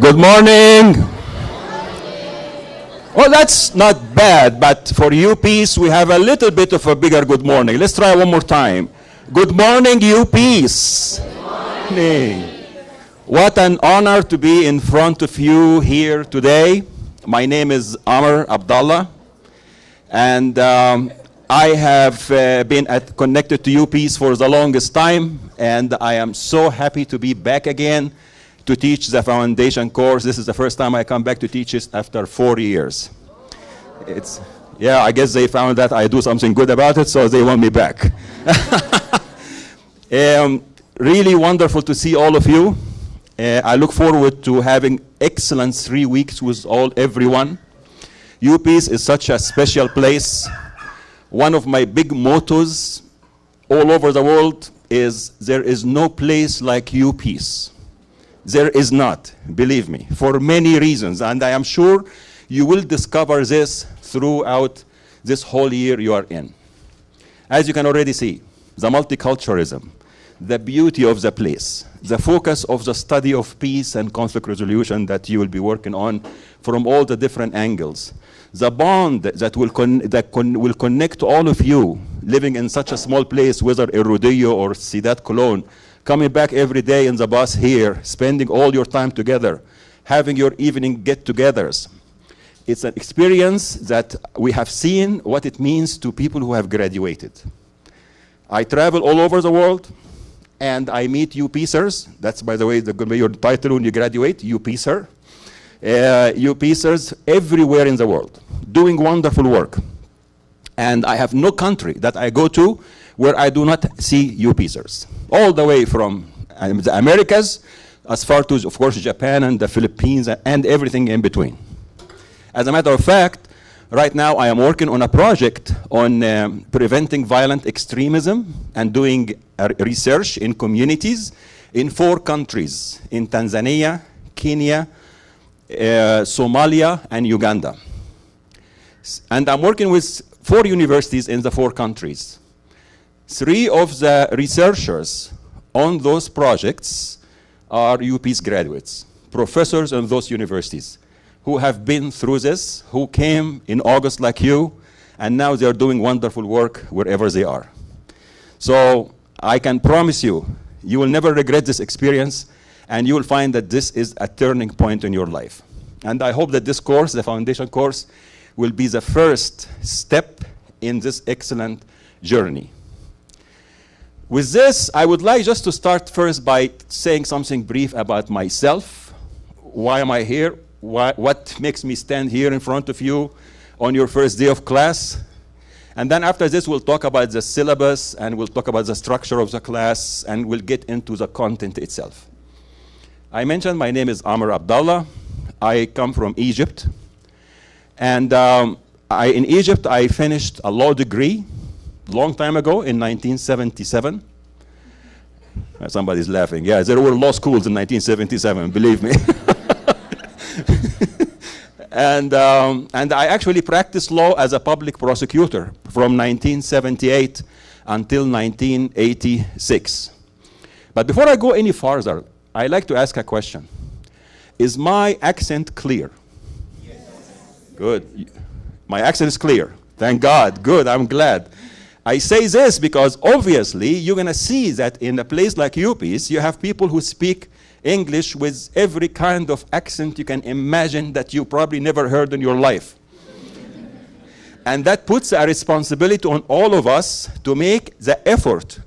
Good morning. Well, that's not bad, but for UPs, we have a little bit of a bigger good morning. Let's try one more time. Good morning, UPs. Good morning. What an honor to be in front of you here today. My name is Amr Abdallah, and I have been connected to UPs for the longest time, and I am so happy to be back again to teach the foundation course. This is the first time I come back to teach it after 4 years. I guess they found that I do something good about it, so they want me back. Really wonderful to see all of you. I look forward to having excellent 3 weeks with everyone. UPs is such a special place. One of my big mottos all over the world is there is no place like UPs. There is not, believe me, for many reasons. And I am sure you will discover this throughout this whole year you are in. As you can already see, the multiculturalism, the beauty of the place, the focus of the study of peace and conflict resolution that you will be working on from all the different angles, the bond that will connect all of you living in such a small place, whether in Rodeo or Ciudad Colon, coming back every day in the bus here, spending all your time together, having your evening get-togethers. It's an experience that we have seen what it means to people who have graduated. I travel all over the world, and I meet UPsers. That's, by the way, your title when you graduate, UPser. UPsers everywhere in the world, doing wonderful work. And I have no country that I go to where I do not see UPsers. All the way from the Americas, as far to, of course, Japan and the Philippines and everything in between. As a matter of fact, right now I am working on a project on preventing violent extremism and doing research in communities in 4 countries, in Tanzania, Kenya, Somalia, and Uganda. And I'm working with 4 universities in the 4 countries. 3 of the researchers on those projects are UP's graduates, professors in those universities who have been through this, who came in August like you, and now they're doing wonderful work wherever they are. So I can promise you, you will never regret this experience, and you will find that this is a turning point in your life. And I hope that this course, the foundation course, will be the first step in this excellent journey. With this, I would like just to start first by saying something brief about myself. Why am I here? What makes me stand here in front of you on your first day of class? And then after this, we'll talk about the syllabus, and we'll talk about the structure of the class, and we'll get into the content itself. I mentioned my name is Amr Abdallah. I come from Egypt. And in Egypt, I finished a law degree long time ago in 1977. Somebody's laughing. Yeah, there were law schools in 1977, believe me. And I actually practiced law as a public prosecutor from 1978 until 1986. But before I go any farther, I'd like to ask a question. Is my accent clear? Yes. Good. My accent is clear. Thank God. Good. I'm glad. I say this because obviously you're going to see that in a place like UPs, you have people who speak English with every kind of accent you can imagine that you probably never heard in your life. And that puts a responsibility on all of us to make the effort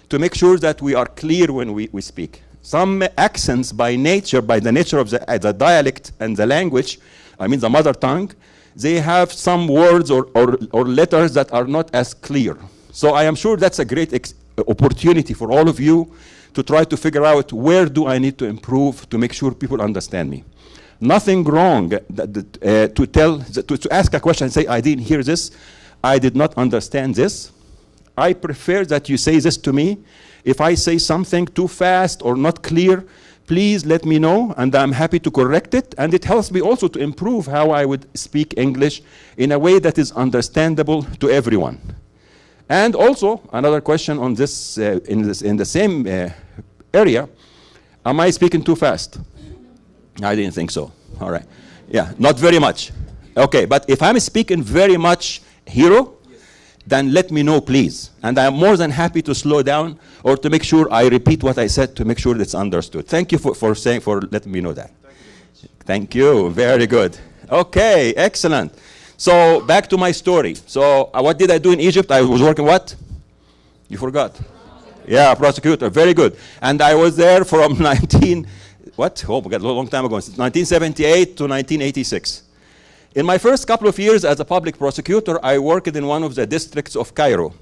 to make sure that we are clear when we speak. Some accents by the nature of the dialect and the language, I mean the mother tongue, they have some words or letters that are not as clear. So I am sure that's a great opportunity for all of you to try to figure out where do I need to improve to make sure people understand me. Nothing wrong to ask a question and say, I didn't hear this, I did not understand this. I prefer that you say this to me. If I say something too fast or not clear, please let me know, and I'm happy to correct it. And it helps me also to improve how I would speak English in a way that is understandable to everyone. And also, another question on this, in the same area, am I speaking too fast? I didn't think so. All right. Yeah, not very much. Okay, but if I'm speaking very much hero, then let me know, please. And I'm more than happy to slow down or to make sure I repeat what I said to make sure that's understood. Thank you for letting me know that. Thank you. Very good. Okay, excellent. So back to my story. So what did I do in Egypt? I was working what? You forgot. Yeah, prosecutor. Very good. And I was there from Oh my God, a long time ago. 1978 to 1986. In my first couple of years as a public prosecutor, I worked in one of the districts of Cairo.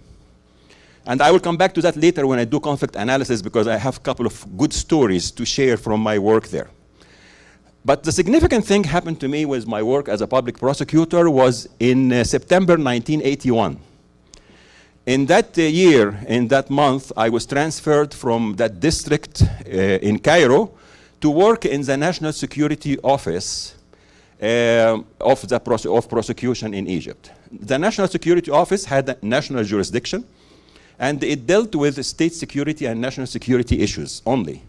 And I will come back to that later when I do conflict analysis because I have a couple of good stories to share from my work there. But the significant thing happened to me with my work as a public prosecutor was in September 1981. In that year, in that month, I was transferred from that district in Cairo to work in the National Security Office of prosecution in Egypt. The National Security Office had a national jurisdiction, and it dealt with state security and national security issues only.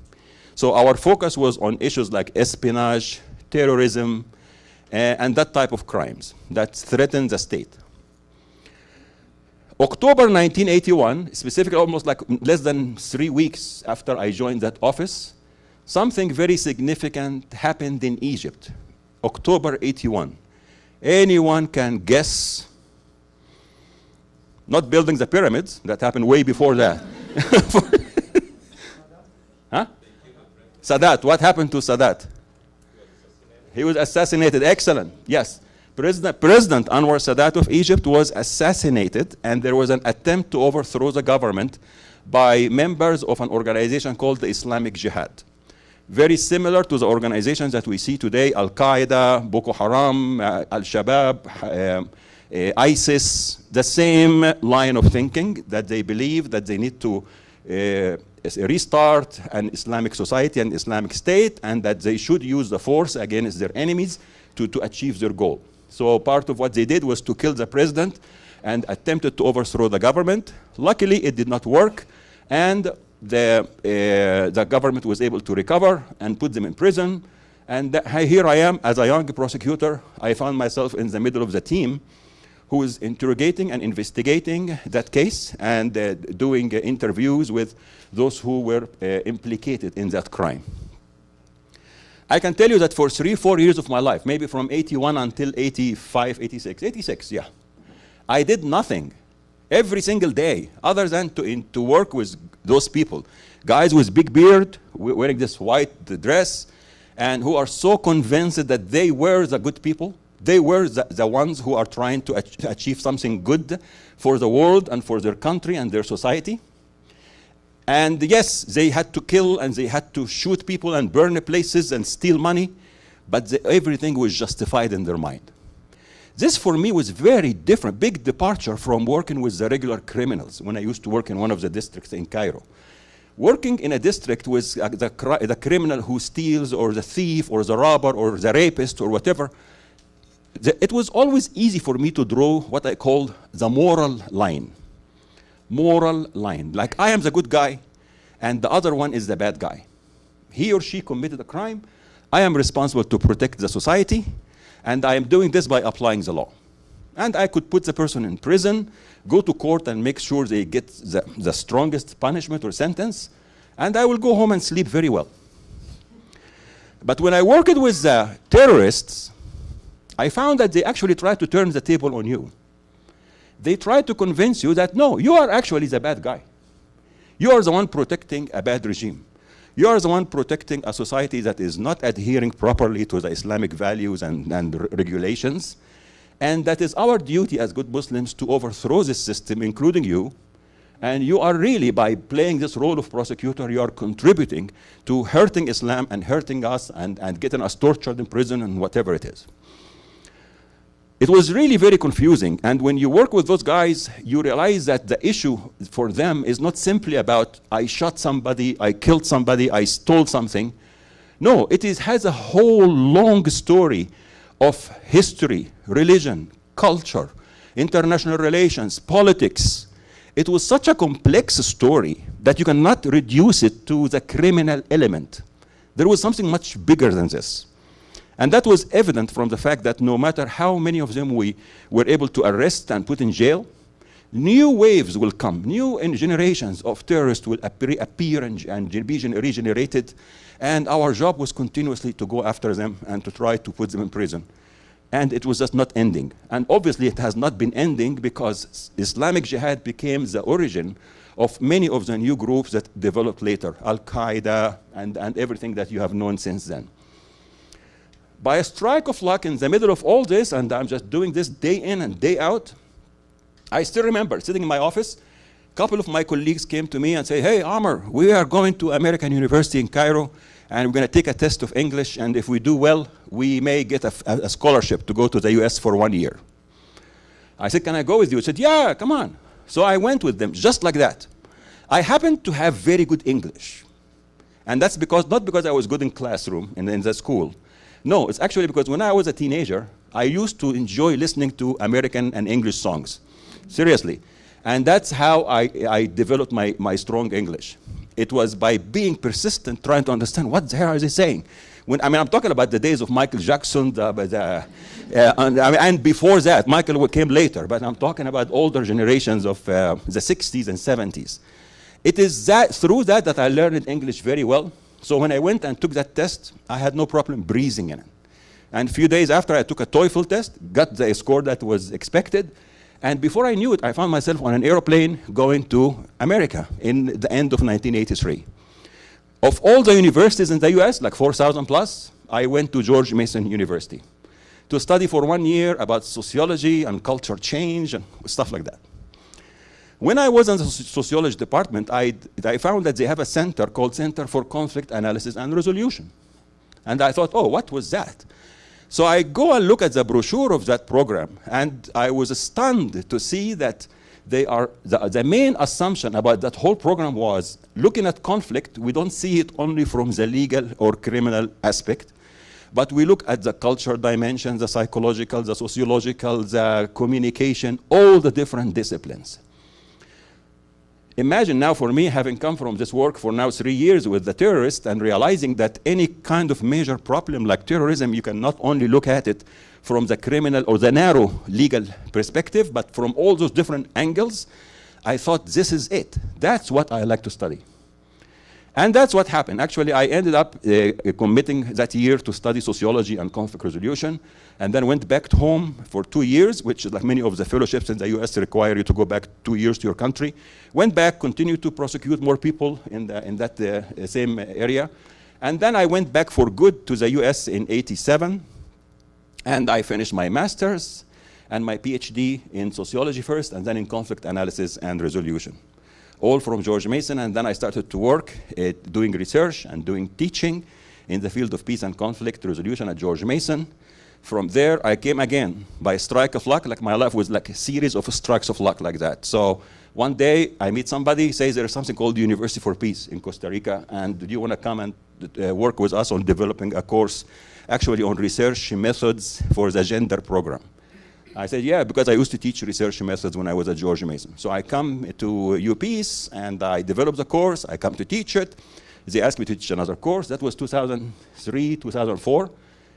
So our focus was on issues like espionage, terrorism, and that type of crimes that threaten the state. October 1981, specifically almost like less than 3 weeks after I joined that office, something very significant happened in Egypt. October 81. Anyone can guess? Not building the pyramids, that happened way before that. Huh? Sadat, what happened to Sadat? He was assassinated. Excellent. Yes. President Anwar Sadat of Egypt was assassinated, and there was an attempt to overthrow the government by members of an organization called the Islamic Jihad. Very similar to the organizations that we see today, Al-Qaeda, Boko Haram, Al-Shabaab, ISIS, the same line of thinking that they believe that they need to restart an Islamic society and Islamic state, and that they should use the force against their enemies to achieve their goal. So part of what they did was to kill the president and attempted to overthrow the government. Luckily, it did not work, and the government was able to recover and put them in prison. And here I am as a young prosecutor. I found myself in the middle of the team who is interrogating and investigating that case and doing interviews with those who were implicated in that crime. I can tell you that for 3-4 years of my life, maybe from 81 until 86, yeah, I did nothing every single day other than to work with those people. Guys with big beard, wearing this white dress, and who are so convinced that they were the good people. They were the ones who are trying to achieve something good for the world and for their country and their society. And yes, they had to kill and they had to shoot people and burn places and steal money, but everything was justified in their mind. This for me was very different, big departure from working with the regular criminals when I used to work in one of the districts in Cairo. Working in a district with the criminal who steals, or the thief, or the robber, or the rapist, or whatever, it was always easy for me to draw what I call the moral line. Moral line. Like, I am the good guy, and the other one is the bad guy. He or she committed a crime. I am responsible to protect the society, and I am doing this by applying the law. And I could put the person in prison, go to court and make sure they get the strongest punishment or sentence, and I will go home and sleep very well. But when I worked with the terrorists, I found that they actually tried to turn the table on you. They tried to convince you that, no, you are actually the bad guy. You are the one protecting a bad regime. You are the one protecting a society that is not adhering properly to the Islamic values and regulations. And that is our duty as good Muslims to overthrow this system, including you. And you are really, by playing this role of prosecutor, you are contributing to hurting Islam and hurting us and getting us tortured in prison and whatever it is. It was really very confusing. And when you work with those guys, you realize that the issue for them is not simply about, I shot somebody, I killed somebody, I stole something. No, has a whole long story of history, religion, culture, international relations, politics. It was such a complex story that you cannot reduce it to the criminal element. There was something much bigger than this. And that was evident from the fact that no matter how many of them we were able to arrest and put in jail, new waves will come. New generations of terrorists will appear and be regenerated. And our job was continuously to go after them and to try to put them in prison. And it was just not ending. And obviously it has not been ending because Islamic Jihad became the origin of many of the new groups that developed later, Al-Qaeda and everything that you have known since then. By a strike of luck in the middle of all this, and I'm just doing this day in and day out, I still remember sitting in my office, a couple of my colleagues came to me and say, hey, Amr, we are going to American University in Cairo, and we're going to take a test of English, and if we do well, we may get a scholarship to go to the US for 1 year. I said, can I go with you? He said, yeah, come on. So I went with them, just like that. I happened to have very good English. And that's because, not because I was good in classroom and in the school. No, it's actually because when I was a teenager, I used to enjoy listening to American and English songs. Seriously. And that's how I developed my strong English. It was by being persistent, trying to understand what the hell are they saying. I'm talking about the days of Michael Jackson, and before that, Michael came later, but I'm talking about older generations of the 60s and 70s. It is through that I learned English very well. So when I went and took that test, I had no problem breezing in it. And a few days after I took a TOEFL test, got the score that was expected, and before I knew it, I found myself on an airplane going to America in the end of 1983. Of all the universities in the US, like 4,000 plus, I went to George Mason University to study for 1 year about sociology and culture change and stuff like that. When I was in the sociology department, I found that they have a center called Center for Conflict Analysis and Resolution. And I thought, oh, what was that? So I go and look at the brochure of that program, and I was stunned to see that the main assumption about that whole program was, looking at conflict, we don't see it only from the legal or criminal aspect, but we look at the cultural dimensions, the psychological, the sociological, the communication, all the different disciplines. Imagine now for me, having come from this work for now 3 years with the terrorists and realizing that any kind of major problem like terrorism, you can not only look at it from the criminal or the narrow legal perspective, but from all those different angles. I thought, this is it. That's what I like to study. And that's what happened. Actually, I ended up committing that year to study sociology and conflict resolution, and then went back home for 2 years, which is like many of the fellowships in the US require you to go back 2 years to your country. Went back, continued to prosecute more people in that same area. And then I went back for good to the US in '87, and I finished my master's and my PhD in sociology first, and then in conflict analysis and resolution. All from George Mason, and then I started to work doing research and doing teaching in the field of peace and conflict resolution at George Mason. From there, I came again by a strike of luck, like my life was like a series of strikes of luck like that. So one day, I meet somebody, says there's something called the University for Peace in Costa Rica, and do you want to come and work with us on developing a course, actually on research methods for the gender program? I said, yeah, because I used to teach research methods when I was at George Mason. So I come to UPeace, and I develop the course. I come to teach it. They asked me to teach another course. That was 2003, 2004.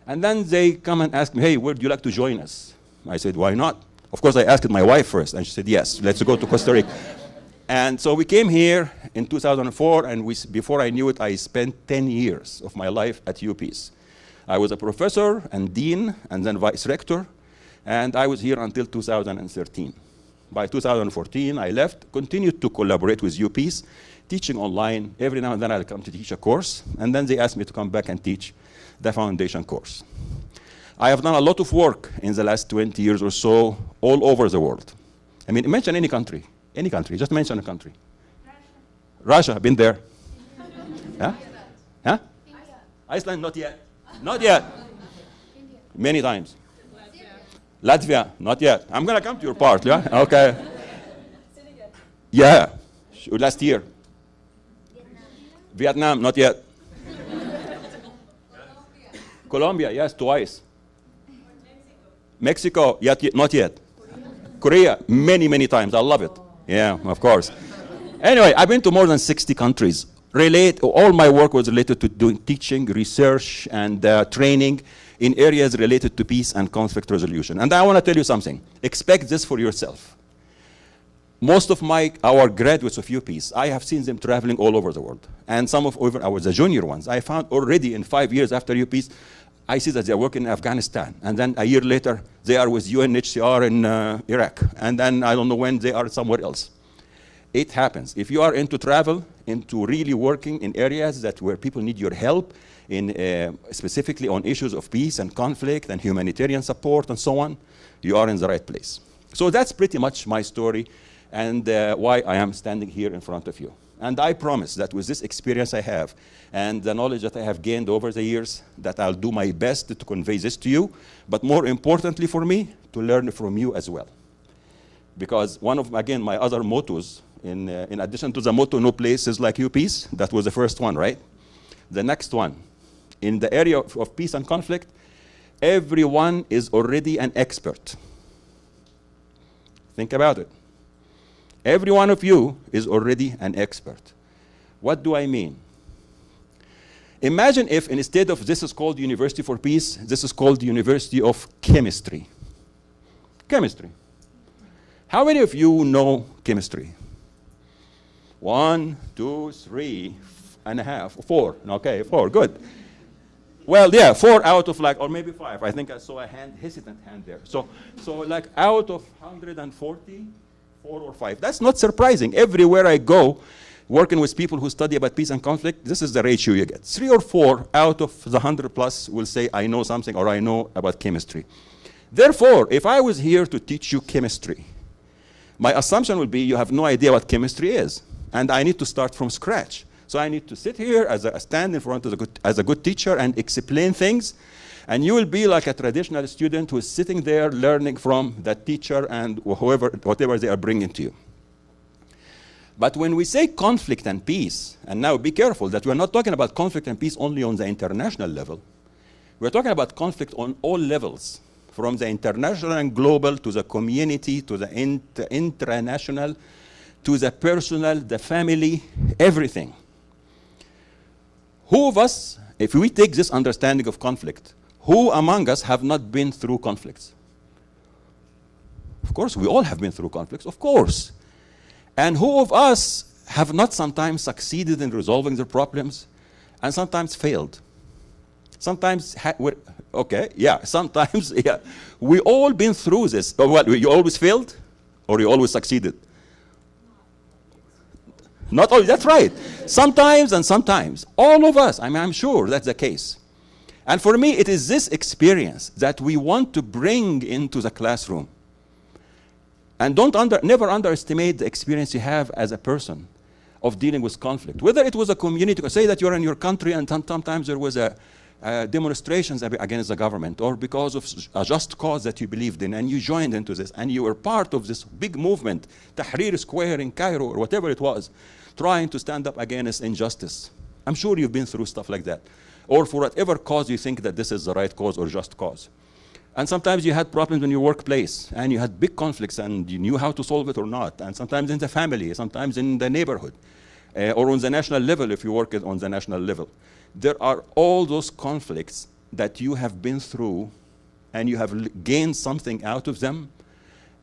And then they come and ask me, hey, would you like to join us? I said, why not? Of course, I asked my wife first, and she said, yes, let's go to Costa Rica. And so we came here in 2004, and before I knew it, I spent 10 years of my life at UPeace. I was a professor and dean, and then vice rector. And I was here until 2013. By 2014, I left, continued to collaborate with UPeace, teaching online. Every now and then I'll come to teach a course, and then they asked me to come back and teach the foundation course. I have done a lot of work in the last 20 years or so all over the world. I mean, mention any country, just mention a country. Russia, been there. Yeah? Huh? Iceland, not yet. Not yet. Many times. Latvia, not yet. I'm going to come to your part, yeah? Okay. Yeah, last year. Vietnam, not yet. Colombia, yes, twice. Mexico, not yet. Korea, many, many times. I love it. Yeah, of course. Anyway, I've been to more than 60 countries all my work was related to doing teaching, research, and training in areas related to peace and conflict resolution. And I want to tell you something. Expect this for yourself. Most of our graduates of UPeace, I have seen them traveling all over the world. And some of our the junior ones, I found already in 5 years after UPeace, I see that they're working in Afghanistan. And then a year later, they are with UNHCR in Iraq. And then I don't know when they are somewhere else. It happens. If you are into travel, into really working in areas where people need your help, specifically on issues of peace and conflict and humanitarian support and so on, you are in the right place. So that's pretty much my story and why I am standing here in front of you. And I promise that with this experience I have and the knowledge that I have gained over the years, that I'll do my best to convey this to you, but more importantly for me, to learn from you as well. Because one of, again, my other mottos, in addition to the motto, no place is like UPeace, that was the first one, right? The next one, in the area of peace and conflict, everyone is already an expert. Think about it. Every one of you is already an expert. What do I mean? Imagine if instead of this is called University for Peace, this is called University of Chemistry. Chemistry. How many of you know chemistry? 1, 2, 3 and a half, 4. Okay, 4, good. Well, yeah, 4 out of or maybe 5. I think I saw a hesitant hand there. So like out of 140, 4 or 5. That's not surprising. Everywhere I go, working with people who study about peace and conflict, this is the ratio you get. 3 or 4 out of the 100 plus will say, I know something or I know about chemistry. Therefore, if I was here to teach you chemistry, my assumption would be you have no idea what chemistry is. And I need to start from scratch. So I need to sit here stand in front of as a good teacher and explain things. And you will be like a traditional student who is sitting there learning from that teacher and whatever they are bringing to you. But when we say conflict and peace, and now be careful that we're not talking about conflict and peace only on the international level. We're talking about conflict on all levels, from the international and global to the community, to the intranational, to the personal, the family, everything. Who of us, if we take this understanding of conflict, who among us have not been through conflicts? Of course, we all have been through conflicts, of course. And who of us have not sometimes succeeded in resolving their problems and sometimes failed? Sometimes, sometimes, yeah. We all been through this. Well, you always failed or you always succeeded? Not always, that's right. Sometimes and sometimes. All of us, I'm sure that's the case. And for me, it is this experience that we want to bring into the classroom. And never underestimate the experience you have as a person of dealing with conflict. Whether it was a community, say that you're in your country and sometimes there was demonstrations against the government or because of a just cause that you believed in and you joined into this and you were part of this big movement, Tahrir Square in Cairo or whatever it was, trying to stand up against injustice. I'm sure you've been through stuff like that. Or for whatever cause you think that this is the right cause or just cause. And sometimes you had problems in your workplace and you had big conflicts and you knew how to solve it or not. And sometimes in the family, sometimes in the neighborhood, or on the national level if you work on the national level. There are all those conflicts that you have been through and you have gained something out of them.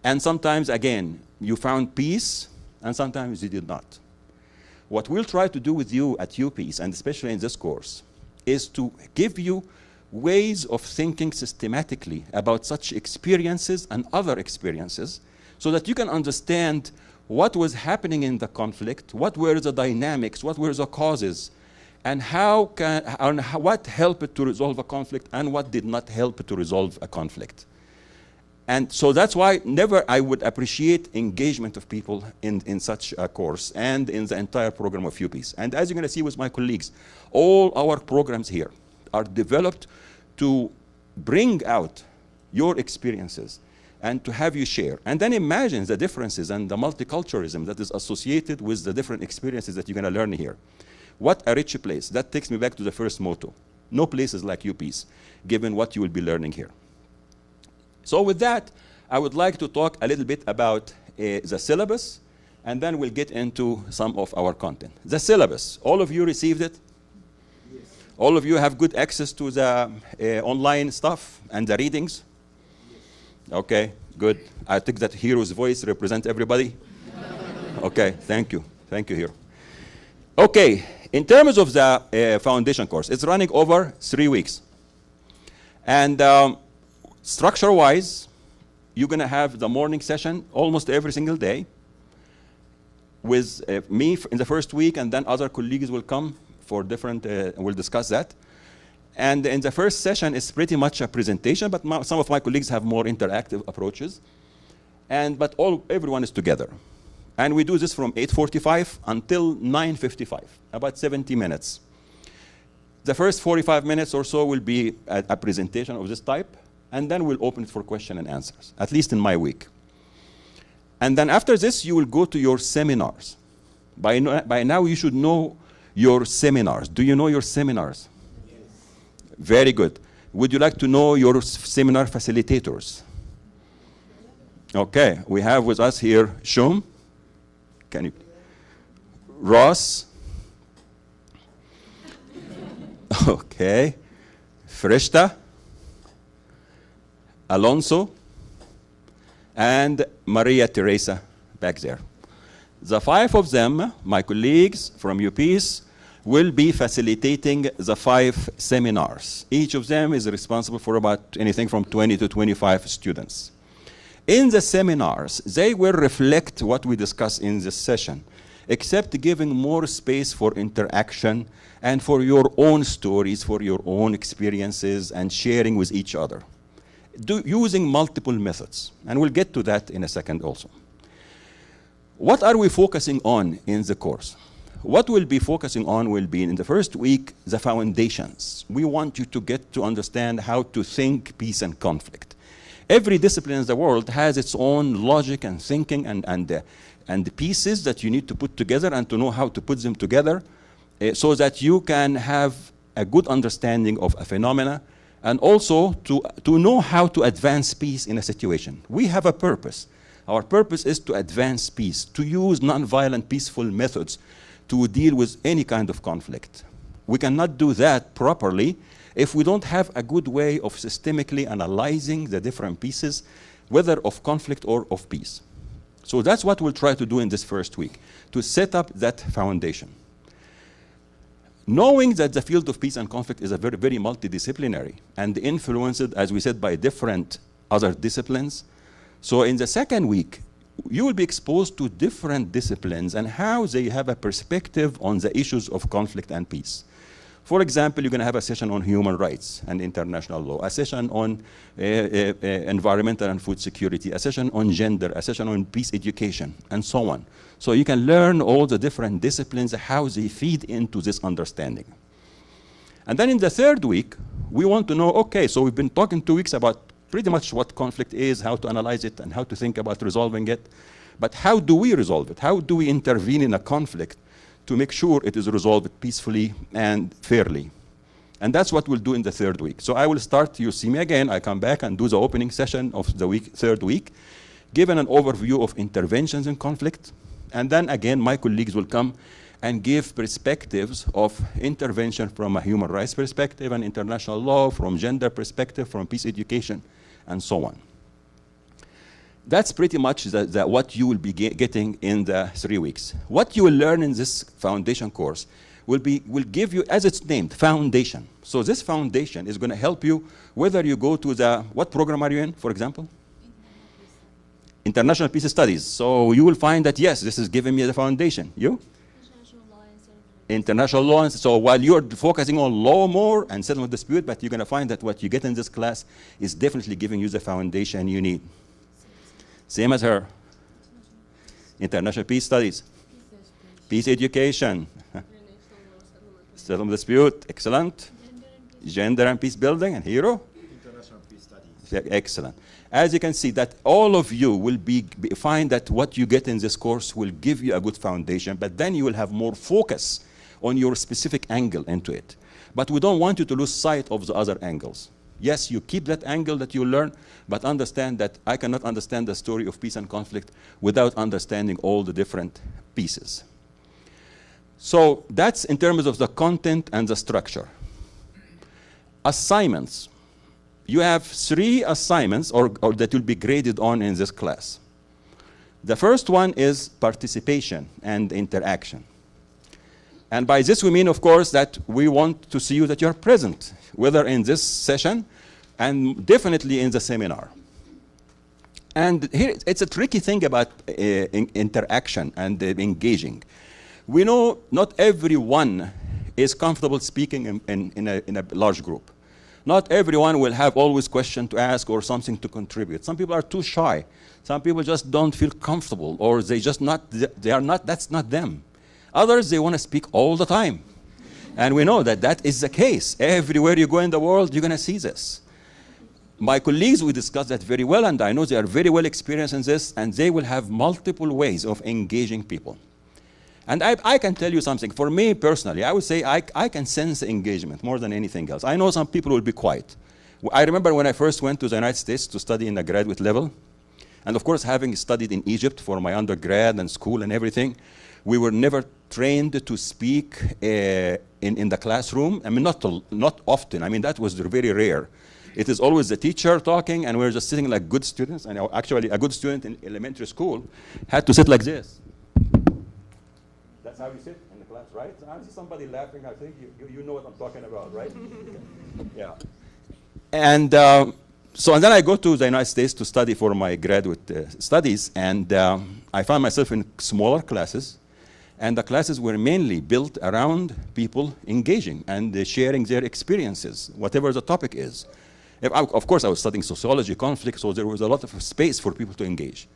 And sometimes, again, you found peace and sometimes you did not. What we'll try to do with you at UPeace, and especially in this course, is to give you ways of thinking systematically about such experiences and other experiences so that you can understand what was happening in the conflict, what were the dynamics, what were the causes, and what helped to resolve a conflict and what did not help to resolve a conflict. And so that's why I would appreciate engagement of people in such a course and in the entire program of UPeace. And as you're going to see with my colleagues, all our programs here are developed to bring out your experiences and to have you share. And then imagine the differences and the multiculturalism that is associated with the different experiences that you're going to learn here. What a rich place. That takes me back to the first motto. No place is like UPeace, given what you will be learning here. So with that, I would like to talk a little bit about the syllabus and then we'll get into some of our content. The syllabus, all of you received it? Yes. All of you have good access to the online stuff and the readings? Yes. Okay, good. I think that Hero's voice represents everybody. Okay, thank you. Thank you, Hero. Okay, in terms of the foundation course, it's running over 3 weeks. And structure-wise, you're going to have the morning session almost every single day with me in the first week, and then other colleagues will come for different, we'll discuss that. And in the first session, it's pretty much a presentation, but some of my colleagues have more interactive approaches. But everyone is together. And we do this from 8:45 until 9:55, about 70 minutes. The first 45 minutes or so will be a presentation of this type, and then we'll open it for question and answers, at least in my week. And then after this, you will go to your seminars. By now, you should know your seminars. Do you know your seminars? Yes. Very good. Would you like to know your seminar facilitators? Okay, we have with us here Shum. Can you? Ross. Okay. Freshta. Alonso. And Maria Teresa back there. The 5 of them, my colleagues from UPeace, will be facilitating the 5 seminars. Each of them is responsible for about anything from 20 to 25 students. In the seminars, they will reflect what we discuss in this session, except giving more space for interaction and for your own stories, for your own experiences, and sharing with each other, using multiple methods. And we'll get to that in a second also. What are we focusing on in the course? What we'll be focusing on will be, in the first week, the foundations. We want you to get to understand how to think peace and conflict. Every discipline in the world has its own logic and thinking and the pieces that you need to put together, and to know how to put them together so that you can have a good understanding of a phenomena, and also to know how to advance peace in a situation. We have a purpose. Our purpose is to advance peace, to use nonviolent, peaceful methods to deal with any kind of conflict. We cannot do that properly if we don't have a good way of systemically analyzing the different pieces, whether of conflict or of peace. So that's what we'll try to do in this first week, to set up that foundation. Knowing that the field of peace and conflict is a very, very multidisciplinary and influenced, as we said, by different other disciplines. So in the second week, you will be exposed to different disciplines and how they have a perspective on the issues of conflict and peace. For example, you're going to have a session on human rights and international law, a session on environmental and food security, a session on gender, a session on peace education, and so on. So you can learn all the different disciplines, how they feed into this understanding. And then in the third week, we want to know, okay, so we've been talking 2 weeks about pretty much what conflict is, how to analyze it, and how to think about resolving it. But how do we resolve it? How do we intervene in a conflict to make sure it is resolved peacefully and fairly? And that's what we'll do in the third week. So I will start, you see me again, I come back and do the opening session of the third week, given an overview of interventions in conflict. And then again, my colleagues will come and give perspectives of intervention from a human rights perspective and international law, from gender perspective, from peace education, and so on. That's pretty much what you will be getting in the 3 weeks. What you will learn in this foundation course will give you, as it's named, foundation. So this foundation is going to help you whether you go to what program are you in, for example? International Peace Studies. So you will find that, yes, this is giving me the foundation. You? International law. So while you're focusing on law more and settlement of dispute, but you're going to find that what you get in this class is definitely giving you the foundation you need. Same as her. International Peace Studies. Peace education. Settlement of dispute. Excellent. Gender and peace building. And Hero? International Peace Studies. Excellent. As you can see, that all of you will find that what you get in this course will give you a good foundation, but then you will have more focus on your specific angle into it. But we don't want you to lose sight of the other angles. Yes, you keep that angle that you learn, but understand that I cannot understand the story of peace and conflict without understanding all the different pieces. So that's in terms of the content and the structure. Assignments. You have 3 assignments or that will be graded on in this class. The first one is participation and interaction. And by this we mean, of course, that we want to see you that you're present, whether in this session and definitely in the seminar. And here it's a tricky thing about interaction and engaging. We know not everyone is comfortable speaking in a large group. Not everyone will have always questions to ask or something to contribute. Some people are too shy. Some people just don't feel comfortable, or that's not them. Others, they want to speak all the time. And we know that that is the case. Everywhere you go in the world, you're going to see this. My colleagues, we discussed that very well, and I know they are very well experienced in this, and they will have multiple ways of engaging people. And I can tell you something. For me personally, I would say I can sense engagement more than anything else. I know some people will be quiet. I remember when I first went to the United States to study in the graduate level, and of course having studied in Egypt for my undergrad and school and everything, we were never trained to speak in the classroom. I mean, not often. I mean, that was very rare. It is always the teacher talking, and we're just sitting like good students. And actually, a good student in elementary school had to sit like this. That's how you sit in the class, right? I see somebody laughing. I think you know what I'm talking about, right? Yeah. And and then I go to the United States to study for my graduate studies, and I found myself in smaller classes, and the classes were mainly built around people engaging and sharing their experiences, whatever the topic is. Of course, I was studying sociology, conflict, so there was a lot of space for people to engage.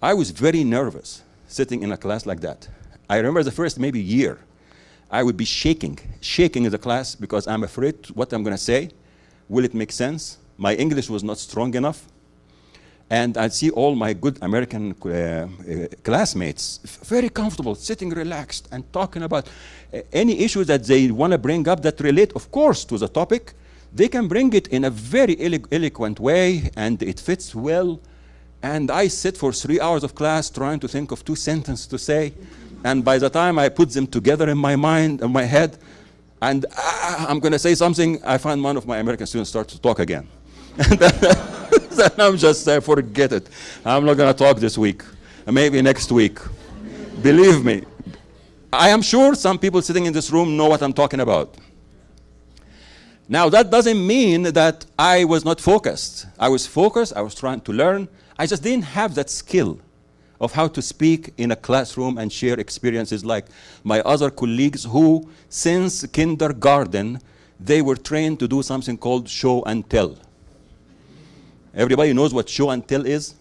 I was very nervous sitting in a class like that. I remember the first maybe year, I would be shaking in the class because I'm afraid what I'm going to say. Will it make sense? My English was not strong enough. And I'd see all my good American classmates very comfortable, sitting relaxed and talking about any issues that they want to bring up that relate, of course, to the topic. They can bring it in a very eloquent way, and it fits well. And I sit for 3 hours of class trying to think of 2 sentences to say. And by the time I put them together in my mind, in my head, and I'm going to say something, I find one of my American students start to talk again. And then I'm just saying, forget it. I'm not going to talk this week. Maybe next week. Believe me. I am sure some people sitting in this room know what I'm talking about. Now, that doesn't mean that I was not focused. I was focused. I was trying to learn. I just didn't have that skill of how to speak in a classroom and share experiences like my other colleagues who, since kindergarten, they were trained to do something called show and tell. Everybody knows what show and tell is?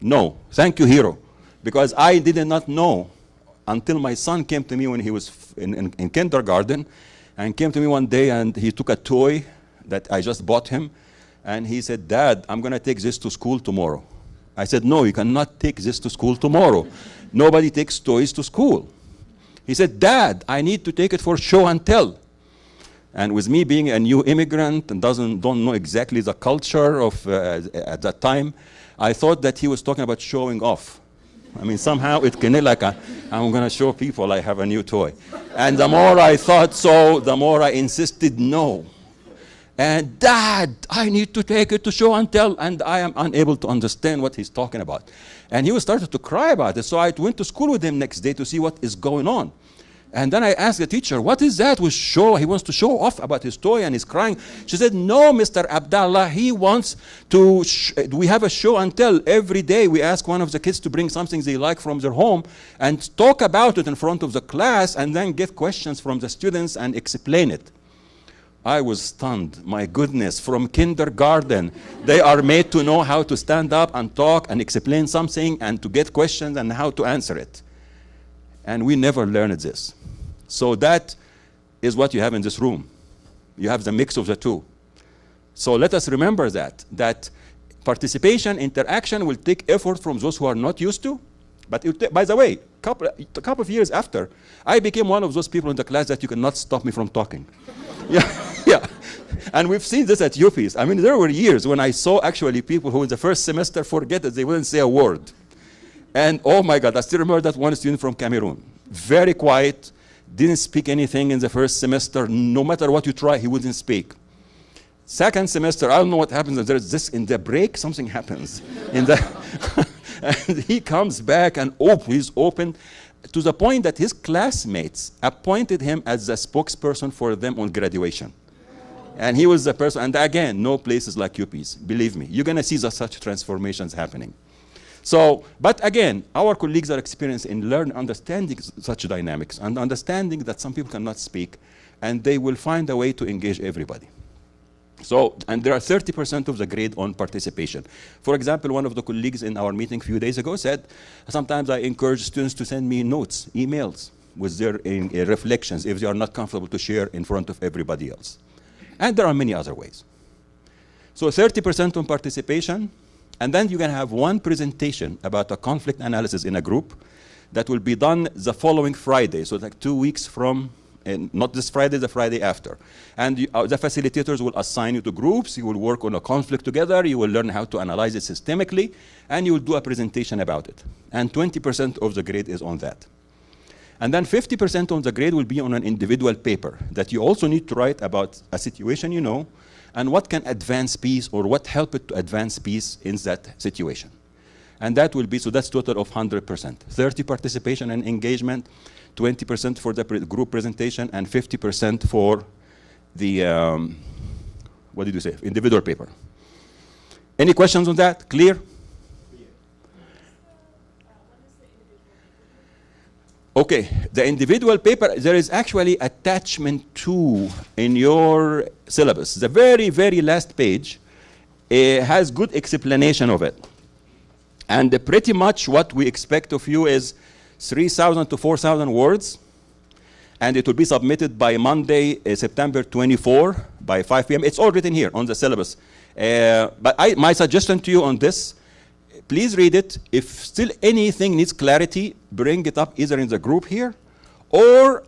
No. Thank you, Hero. Because I did not know until my son came to me when he was in kindergarten, and came to me one day and he took a toy that I just bought him, and he said, "Dad, I'm going to take this to school tomorrow." I said, "No, you cannot take this to school tomorrow. Nobody takes toys to school." He said, "Dad, I need to take it for show and tell." And with me being a new immigrant and don't know exactly the culture of at that time, I thought that he was talking about showing off. I mean, somehow it connected like I'm going to show people I have a new toy. And the more I thought so, the more I insisted no. And "Dad, I need to take it to show and tell," and I am unable to understand what he's talking about. And he was started to cry about it, so I went to school with him next day to see what is going on. And then I asked the teacher, "What is that with show? He wants to show off about his toy and he's crying." She said, "No, Mr. Abdallah, he wants to, we have a show and tell. Every day we ask one of the kids to bring something they like from their home and talk about it in front of the class and then get questions from the students and explain it." I was stunned. My goodness, from kindergarten, they are made to know how to stand up and talk and explain something and to get questions and how to answer it. And we never learned this. So that is what you have in this room. You have the mix of the two. So let us remember that participation, interaction will take effort from those who are not used to. But by the way, a couple of years after, I became one of those people in the class that you cannot stop me from talking. Yeah. Yeah. And we've seen this at UPs. I mean, there were years when I saw actually people who in the first semester forget that they wouldn't say a word. And oh my God, I still remember that one student from Cameroon. Very quiet, didn't speak anything in the first semester. No matter what you try, he wouldn't speak. Second semester, I don't know what happens. And there's this in the break, something happens. In the and he comes back and he's open to the point that his classmates appointed him as the spokesperson for them on graduation. And he was the person, and again, no places like UPs. Believe me, you're going to see such transformations happening. So, but again, our colleagues are experienced in understanding such dynamics and understanding that some people cannot speak, and they will find a way to engage everybody. So, and there are 30% of the grade on participation. For example, one of the colleagues in our meeting a few days ago said, sometimes I encourage students to send me notes, emails, with their reflections if they are not comfortable to share in front of everybody else. And there are many other ways. So 30% on participation, and then you can have one presentation about a conflict analysis in a group that will be done the following Friday, so like 2 weeks from, not this Friday, the Friday after. And the facilitators will assign you to groups, you will work on a conflict together, you will learn how to analyze it systemically, and you will do a presentation about it. And 20% of the grade is on that. And then 50% on the grade will be on an individual paper that you also need to write about a situation you know, and what can advance peace or what help it to advance peace in that situation. And that will be, so that's total of 100%. 30 participation and engagement, 20% for the group presentation, and 50% for the, what did you say, individual paper. Any questions on that? Clear? Okay, the individual paper, there is actually attachment 2 in your syllabus. The very, very last page has good explanation of it. And pretty much what we expect of you is 3,000 to 4,000 words. And it will be submitted by Monday, September 24 by 5 p.m. It's all written here on the syllabus. But my suggestion to you on this, please read it. If still anything needs clarity, bring it up either in the group here, or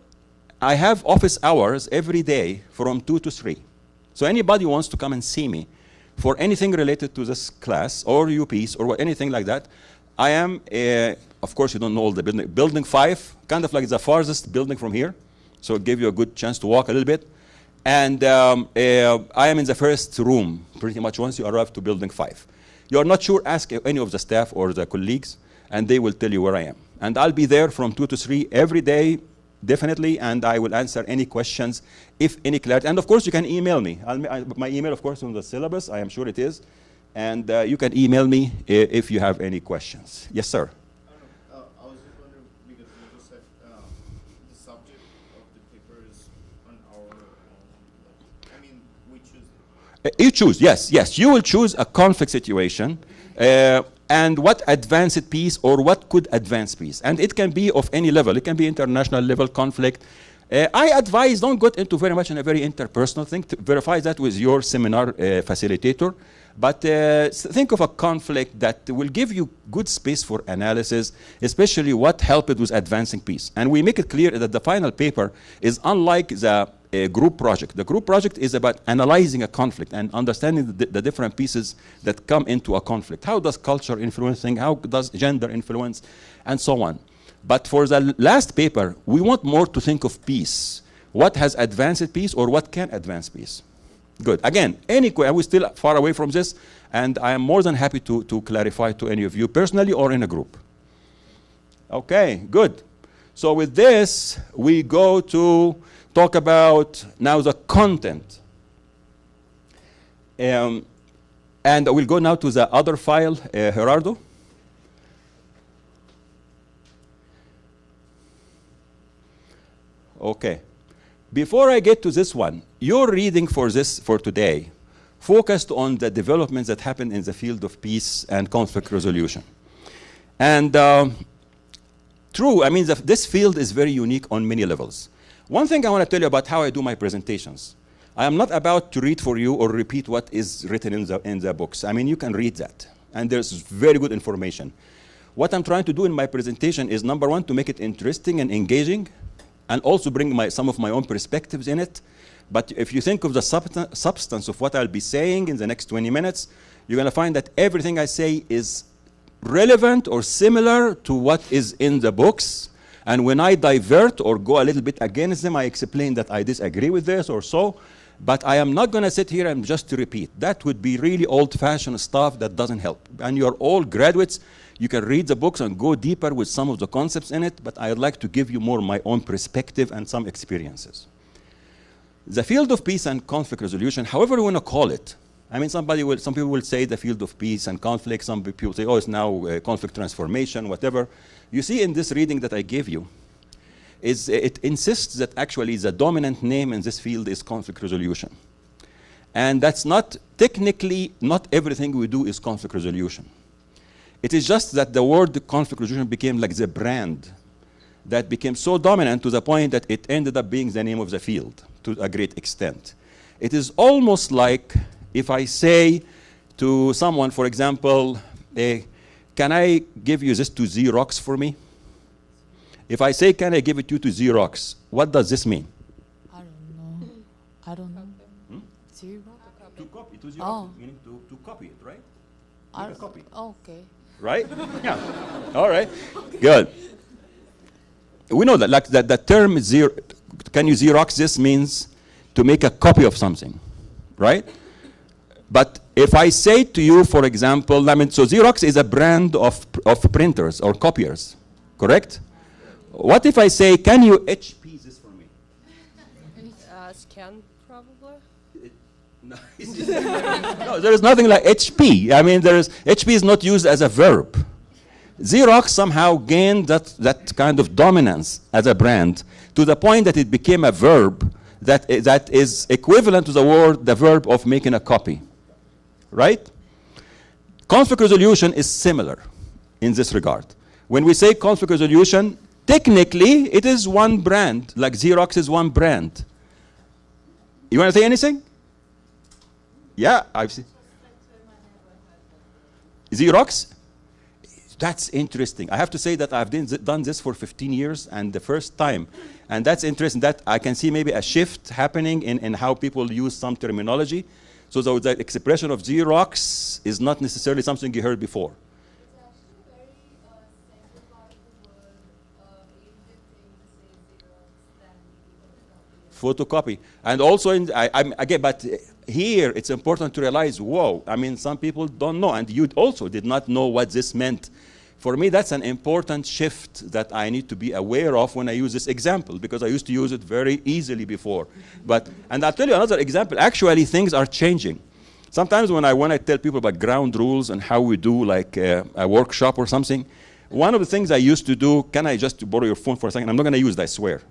I have office hours every day from 2 to 3. So anybody wants to come and see me for anything related to this class or UPs or anything like that, I am, of course you don't know all the building. Building 5, kind of like the farthest building from here. So it gave you a good chance to walk a little bit. And I am in the first room, pretty much once you arrive to building 5. You are not sure, ask any of the staff or the colleagues, and they will tell you where I am. And I'll be there from 2 to 3 every day, definitely, and I will answer any questions, if any clarity. And of course, you can email me. My email, of course, on the syllabus, I am sure it is. And you can email me if you have any questions. Yes, sir? I was just wondering, because you just said the subject of the paper is on our own. I mean, we choose it. You choose, yes, yes. You will choose a conflict situation and what advanced peace or what could advance peace. And it can be of any level. It can be international level conflict. I advise don't go into very much in a very interpersonal thing. To verify that with your seminar facilitator. But think of a conflict that will give you good space for analysis, especially what helped with advancing peace. And we make it clear that the final paper is unlike the group project. The group project is about analyzing a conflict and understanding the different pieces that come into a conflict. How does culture influence things? How does gender influence? And so on. But for the last paper, we want more to think of peace. What has advanced peace or what can advance peace? Good. Again, we're still far away from this, and I am more than happy to clarify to any of you personally or in a group. Okay, good. So with this, we go to talk about now the content. And we'll go now to the other file, Gerardo. Okay. Before I get to this one, your reading for today focused on the developments that happened in the field of peace and conflict resolution. And true, I mean, this field is very unique on many levels. One thing I want to tell you about how I do my presentations. I am not about to read for you or repeat what is written in the books. I mean, you can read that, and there's very good information. What I'm trying to do in my presentation is, number one, to make it interesting and engaging, and also bring some of my own perspectives in it. But if you think of the substance of what I'll be saying in the next 20 minutes, you're going to find that everything I say is relevant or similar to what is in the books. And when I divert or go a little bit against them, I explain that I disagree with this or so. But I am not going to sit here and just to repeat. That would be really old-fashioned stuff that doesn't help. And you're all graduates. You can read the books and go deeper with some of the concepts in it, but I'd like to give you more my own perspective and some experiences. The field of peace and conflict resolution, however you want to call it. I mean, some people will say the field of peace and conflict. Some people say, oh, it's now conflict transformation, whatever. You see in this reading that I gave you, it insists that actually the dominant name in this field is conflict resolution. And that's not, technically, not everything we do is conflict resolution. It is just that the word conflict resolution became like the brand that became so dominant to the point that it ended up being the name of the field to a great extent. It is almost like if I say to someone, for example, can I give you this to Xerox for me? If I say, can I give it to Xerox, what does this mean? I don't know. I don't know. Xerox? To copy, to Xerox, Oh. meaning to copy it, right? I Make a copy. Okay. Right? Yeah. All right. Good. We know that, like the term can you Xerox this means to make a copy of something, right? But if I say to you, for example, I mean, so Xerox is a brand of printers or copiers, correct? What if I say, can you HP this for me? Scan, probably. No, no, there is nothing like HP. I mean, HP is not used as a verb. Xerox somehow gained that kind of dominance as a brand to the point that it became a verb that is equivalent to the verb of making a copy, right? Conflict resolution is similar in this regard. When we say conflict resolution, technically it is one brand, like Xerox is one brand. You want to say anything? Yeah, I've seen. Xerox? That's interesting. I have to say that I've done this for 15 years and the first time. And that's interesting that I can see maybe a shift happening in how people use some terminology. So the expression of Xerox is not necessarily something you heard before. Photocopy. And also, again, but here it's important to realize, whoa, I mean, some people don't know, and you also did not know what this meant. For me, that's an important shift that I need to be aware of when I use this example, because I used to use it very easily before. And I'll tell you another example. Actually, things are changing. Sometimes when I tell people about ground rules and how we do like a workshop or something, one of the things I used to do, can I just borrow your phone for a second? I'm not going to use it, I swear.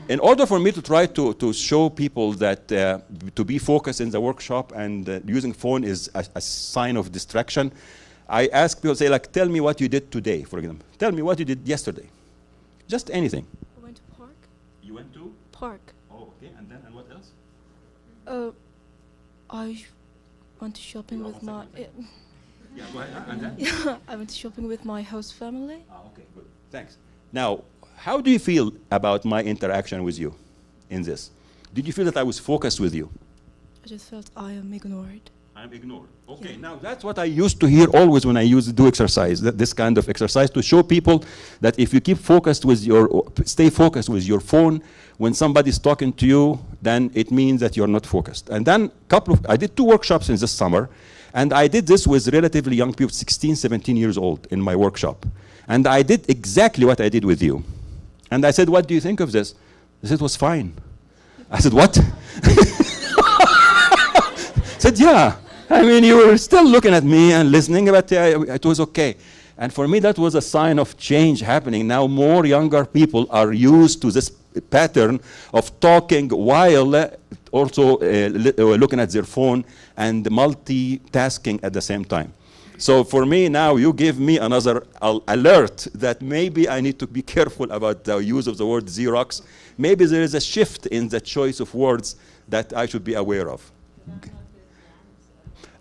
In order for me to try to show people that to be focused in the workshop and using phone is a sign of distraction, I ask people, say, like, tell me what you did today, for example. Tell me what you did yesterday. Just anything. I went to park. You went to? Park. Oh, okay. And then, and what else? I went to shopping with my. Yeah, go ahead. And then? I went to shopping with my host family. Ah, okay, good. Thanks. Now, how do you feel about my interaction with you in this? Did you feel that I was focused with you? I just felt I am ignored. I'm ignored. Okay, Yeah. now that's what I used to hear always when I used to do exercise, this kind of exercise, to show people that if you keep focused with stay focused with your phone, when somebody's talking to you, then it means that you're not focused. And then I did 2 workshops in this summer, and I did this with relatively young people, 16, 17 years old in my workshop. And I did exactly what I did with you. And I said, what do you think of this? They said, it was fine. I said, what? I said, yeah. I mean, you were still looking at me and listening, but it was okay. And for me, that was a sign of change happening. Now more younger people are used to this pattern of talking while also looking at their phone and multitasking at the same time. So for me now, you give me another alert that maybe I need to be careful about the use of the word Xerox. Maybe there is a shift in the choice of words that I should be aware of.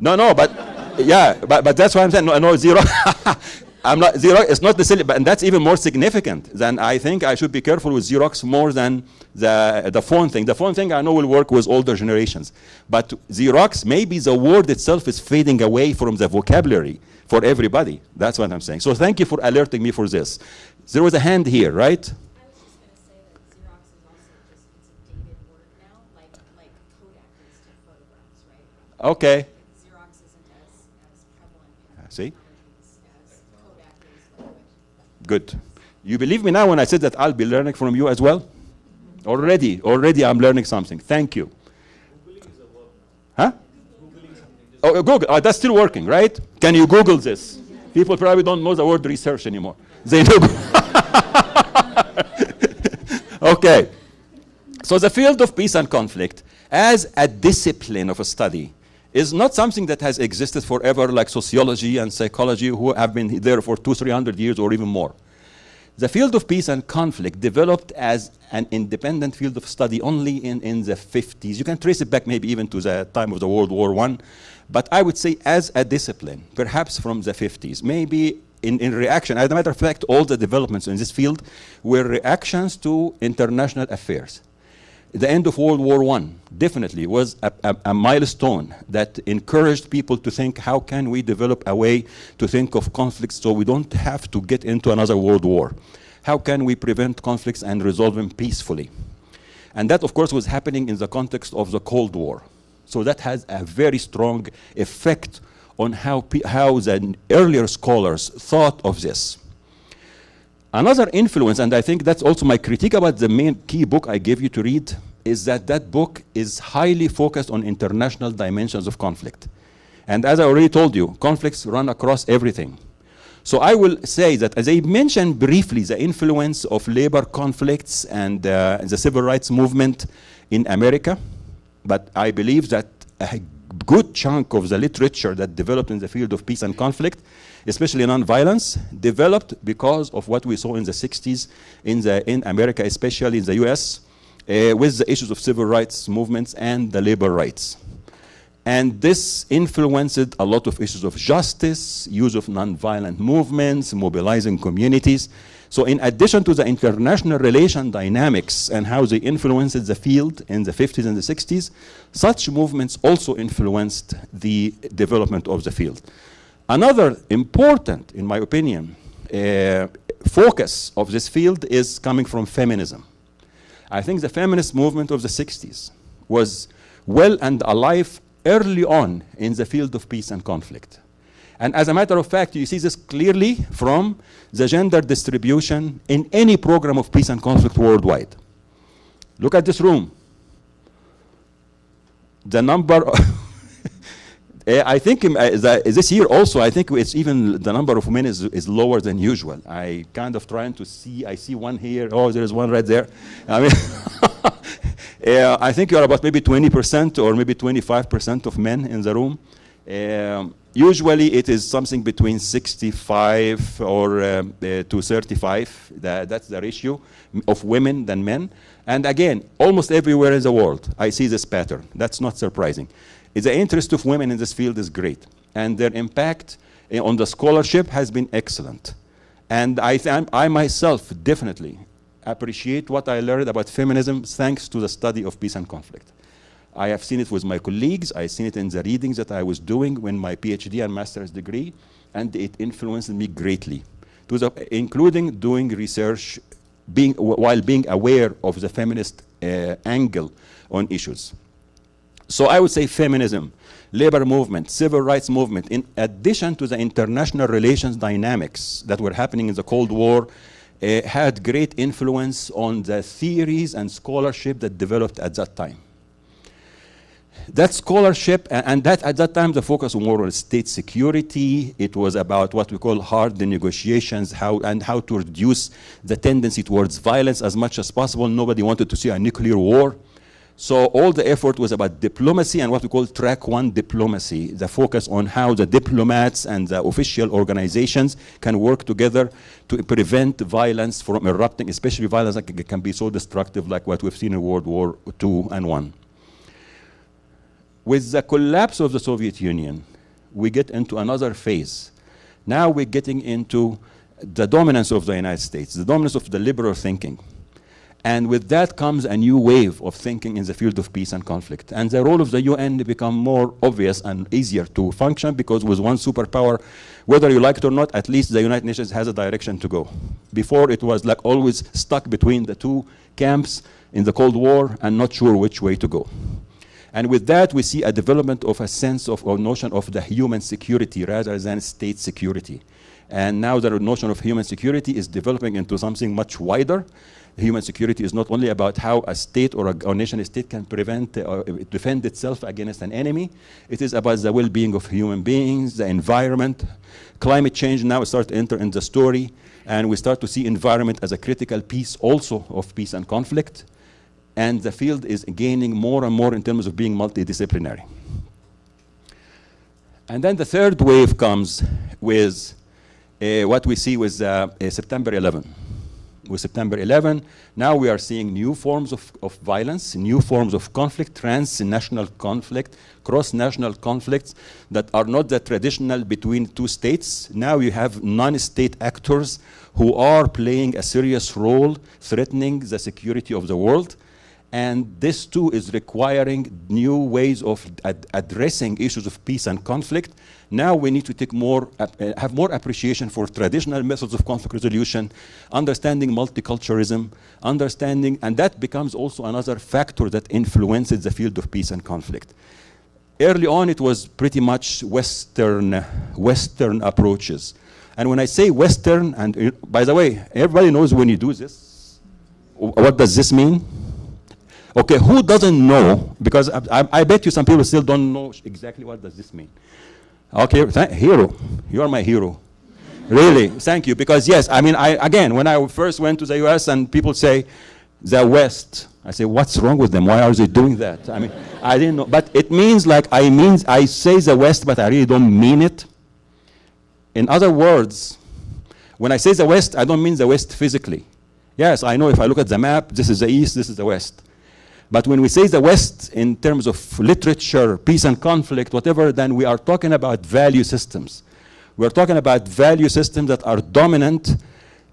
No, but yeah, but that's why I'm saying no Xerox. I'm not Xerox. It's not the silly, and that's even more significant. Than I think I should be careful with Xerox more than the phone thing. The phone thing I know will work with older generations, but Xerox, maybe the word itself is fading away from the vocabulary for everybody. That's what I'm saying. So thank you for alerting me for this. There was a hand here, right? I was just going to say that Xerox is also just, it's a dated word now, like Kodak is to photographs, right? Okay. Xerox isn't as prevalent in See? technologies as Kodak is. Like, Good. You believe me now when I said that I'll be learning from you as well? Already I'm learning something. Thank you. Huh? Oh, Google. Oh, that's still working, right? Can you Google this? People probably don't know the word research anymore. They know. Okay. So the field of peace and conflict as a discipline of a study is not something that has existed forever like sociology and psychology who have been there for 200-300 years or even more. The field of peace and conflict developed as an independent field of study only in the 50s. You can trace it back maybe even to the time of the World War I. But I would say as a discipline, perhaps from the 50s, maybe in reaction. As a matter of fact, all the developments in this field were reactions to international affairs. The end of World War I definitely was a milestone that encouraged people to think, how can we develop a way to think of conflicts so we don't have to get into another world war? How can we prevent conflicts and resolve them peacefully? And that, of course, was happening in the context of the Cold War. So that has a very strong effect on how the earlier scholars thought of this. Another influence, and I think that's also my critique about the main key book I gave you to read, is that that book is highly focused on international dimensions of conflict. And as I already told you, conflicts run across everything. So I will say that, as I mentioned briefly, the influence of labor conflicts and the civil rights movement in America, but I believe that a good chunk of the literature that developed in the field of peace and conflict, especially nonviolence, developed because of what we saw in the 60s in America, especially in the US, with the issues of civil rights movements and the labor rights. And this influenced a lot of issues of justice, use of nonviolent movements, mobilizing communities. So in addition to the international relation dynamics and how they influenced the field in the 50s and the 60s, such movements also influenced the development of the field. Another important, in my opinion, focus of this field is coming from feminism. I think the feminist movement of the 60s was well and alive early on in the field of peace and conflict. And as a matter of fact, you see this clearly from the gender distribution in any program of peace and conflict worldwide. Look at this room. The number, I think this year also, I think it's even the number of women is lower than usual. I kind of trying to see, I see one here, oh, there's one right there. I mean, I think you're about maybe 20% or maybe 25% of men in the room. Usually it is something between 65 or to 35. That's the ratio of women than men. And again, almost everywhere in the world, I see this pattern. That's not surprising. The interest of women in this field is great. And their impact on the scholarship has been excellent. And I myself definitely appreciate what I learned about feminism thanks to the study of peace and conflict. I have seen it with my colleagues. I've seen it in the readings that I was doing when my PhD and master's degree, and it influenced me greatly, including doing research while being aware of the feminist angle on issues. So I would say feminism, labor movement, civil rights movement, in addition to the international relations dynamics that were happening in the Cold War, had great influence on the theories and scholarship that developed at that time. That scholarship, and that at that time the focus was more on state security. It was about what we call hard negotiations, how to reduce the tendency towards violence as much as possible. Nobody wanted to see a nuclear war. So all the effort was about diplomacy and what we call track one diplomacy, the focus on how the diplomats and the official organizations can work together to prevent violence from erupting, especially violence that can be so destructive like what we've seen in World War II and I. With the collapse of the Soviet Union, we get into another phase. Now we're getting into the dominance of the United States, the dominance of the liberal thinking. And with that comes a new wave of thinking in the field of peace and conflict. And the role of the UN become more obvious and easier to function, because with one superpower, whether you like it or not, at least the United Nations has a direction to go. Before, it was like always stuck between the two camps in the Cold War and not sure which way to go. And with that, we see a development of a sense of, or notion of the human security rather than state security. And now the notion of human security is developing into something much wider. Human security is not only about how a state or a nation state can prevent or defend itself against an enemy. It is about the well-being of human beings, the environment. Climate change now starts to enter in the story, and we start to see environment as a critical piece also of peace and conflict. And the field is gaining more and more in terms of being multidisciplinary. And then the third wave comes with what we see with September 11. With September 11, now we are seeing new forms of violence, new forms of conflict, transnational conflict, cross-national conflicts that are not the traditional between two states. Now you have non-state actors who are playing a serious role, threatening the security of the world. And this too is requiring new ways of addressing issues of peace and conflict. Now we need to take have more appreciation for traditional methods of conflict resolution, understanding multiculturalism, and that becomes also another factor that influences the field of peace and conflict. Early on, it was pretty much Western approaches. And when I say Western, and by the way, everybody knows when you do this, what does this mean? Okay, who doesn't know? Because I bet you some people still don't know exactly what does this mean. Okay, hero. You are my hero. Really, thank you. Because yes, I mean, again, when I first went to the US and people say, the West, I say, what's wrong with them? Why are they doing that? I mean, I didn't know. But it means like, I say the West, but I really don't mean it. In other words, when I say the West, I don't mean the West physically. Yes, I know if I look at the map, this is the East, this is the West. But when we say the West in terms of literature, peace and conflict, whatever, then we are talking about value systems. We're talking about value systems that are dominant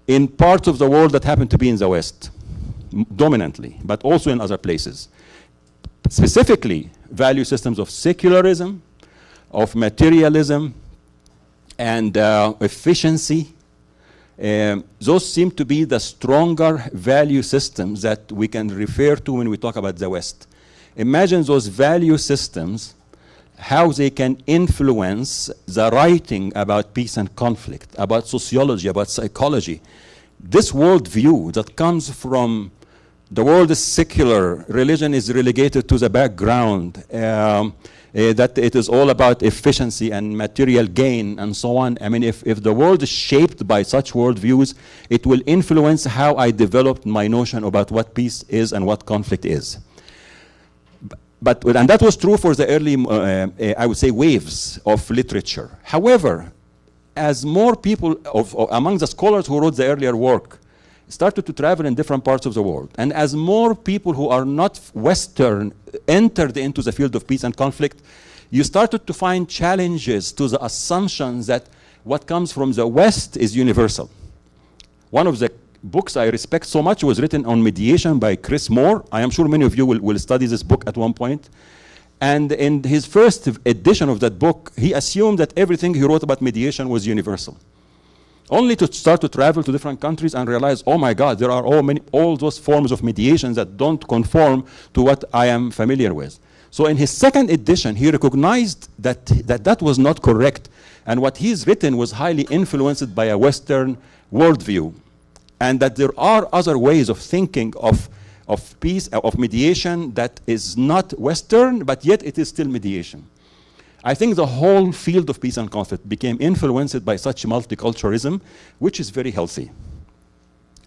in parts of the world that happen to be in the West, dominantly, but also in other places. Specifically, value systems of secularism, of materialism, and efficiency. Those seem to be the stronger value systems that we can refer to when we talk about the West. Imagine those value systems, how they can influence the writing about peace and conflict, about sociology, about psychology. This worldview that comes from the world is secular, religion is relegated to the background, that it is all about efficiency and material gain and so on. I mean, if the world is shaped by such worldviews, it will influence how I developed my notion about what peace is and what conflict is. And that was true for the early, I would say, waves of literature. However, as more people among the scholars who wrote the earlier work started to travel in different parts of the world, and as more people who are not Western entered into the field of peace and conflict, you started to find challenges to the assumptions that what comes from the West is universal. One of the books I respect so much was written on mediation by Chris Moore. I am sure many of you will study this book at one point. And in his first edition of that book, he assumed that everything he wrote about mediation was universal. Only to start to travel to different countries and realize, oh my God, there are all those forms of mediation that don't conform to what I am familiar with. So in his second edition, he recognized that was not correct. And what he's written was highly influenced by a Western worldview. And that there are other ways of thinking of peace, of mediation that is not Western, but yet it is still mediation. I think the whole field of peace and conflict became influenced by such multiculturalism, which is very healthy.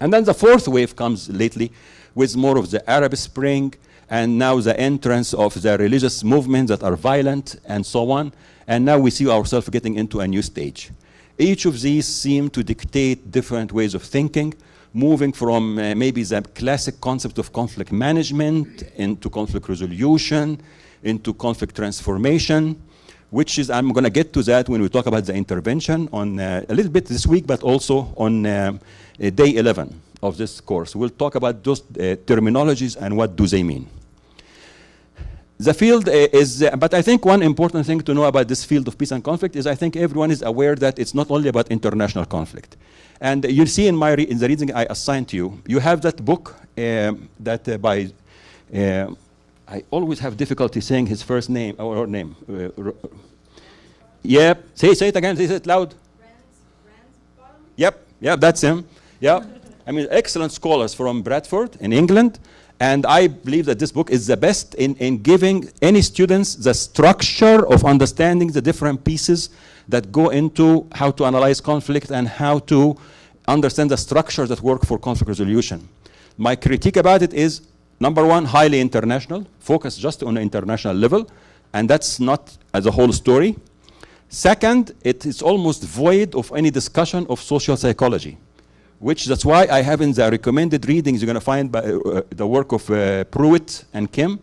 And then the fourth wave comes lately with more of the Arab Spring, and now the entrance of the religious movements that are violent and so on. And now we see ourselves getting into a new stage. Each of these seem to dictate different ways of thinking, moving from maybe the classic concept of conflict management into conflict resolution, into conflict transformation, which is, I'm going to get to that when we talk about the intervention on a little bit this week, but also on day 11 of this course. We'll talk about those terminologies and what do they mean. The field is, but I think one important thing to know about this field of peace and conflict is I think everyone is aware that it's not only about international conflict. And you'll see in in the reading I assigned to you, you have that book that by, I always have difficulty saying his first name, or her name. Yep, say it again, say it loud. Yep, that's him. Yeah, I mean, excellent scholars from Bradford in England. And I believe that this book is the best in giving any students the structure of understanding the different pieces that go into how to analyze conflict and how to understand the structures that work for conflict resolution. My critique about it is, number one, highly international, focus just on the international level, and that's not as a whole story. Second, it is almost void of any discussion of social psychology, which that's why I have in the recommended readings, you're going to find by, the work of Pruitt and Kim.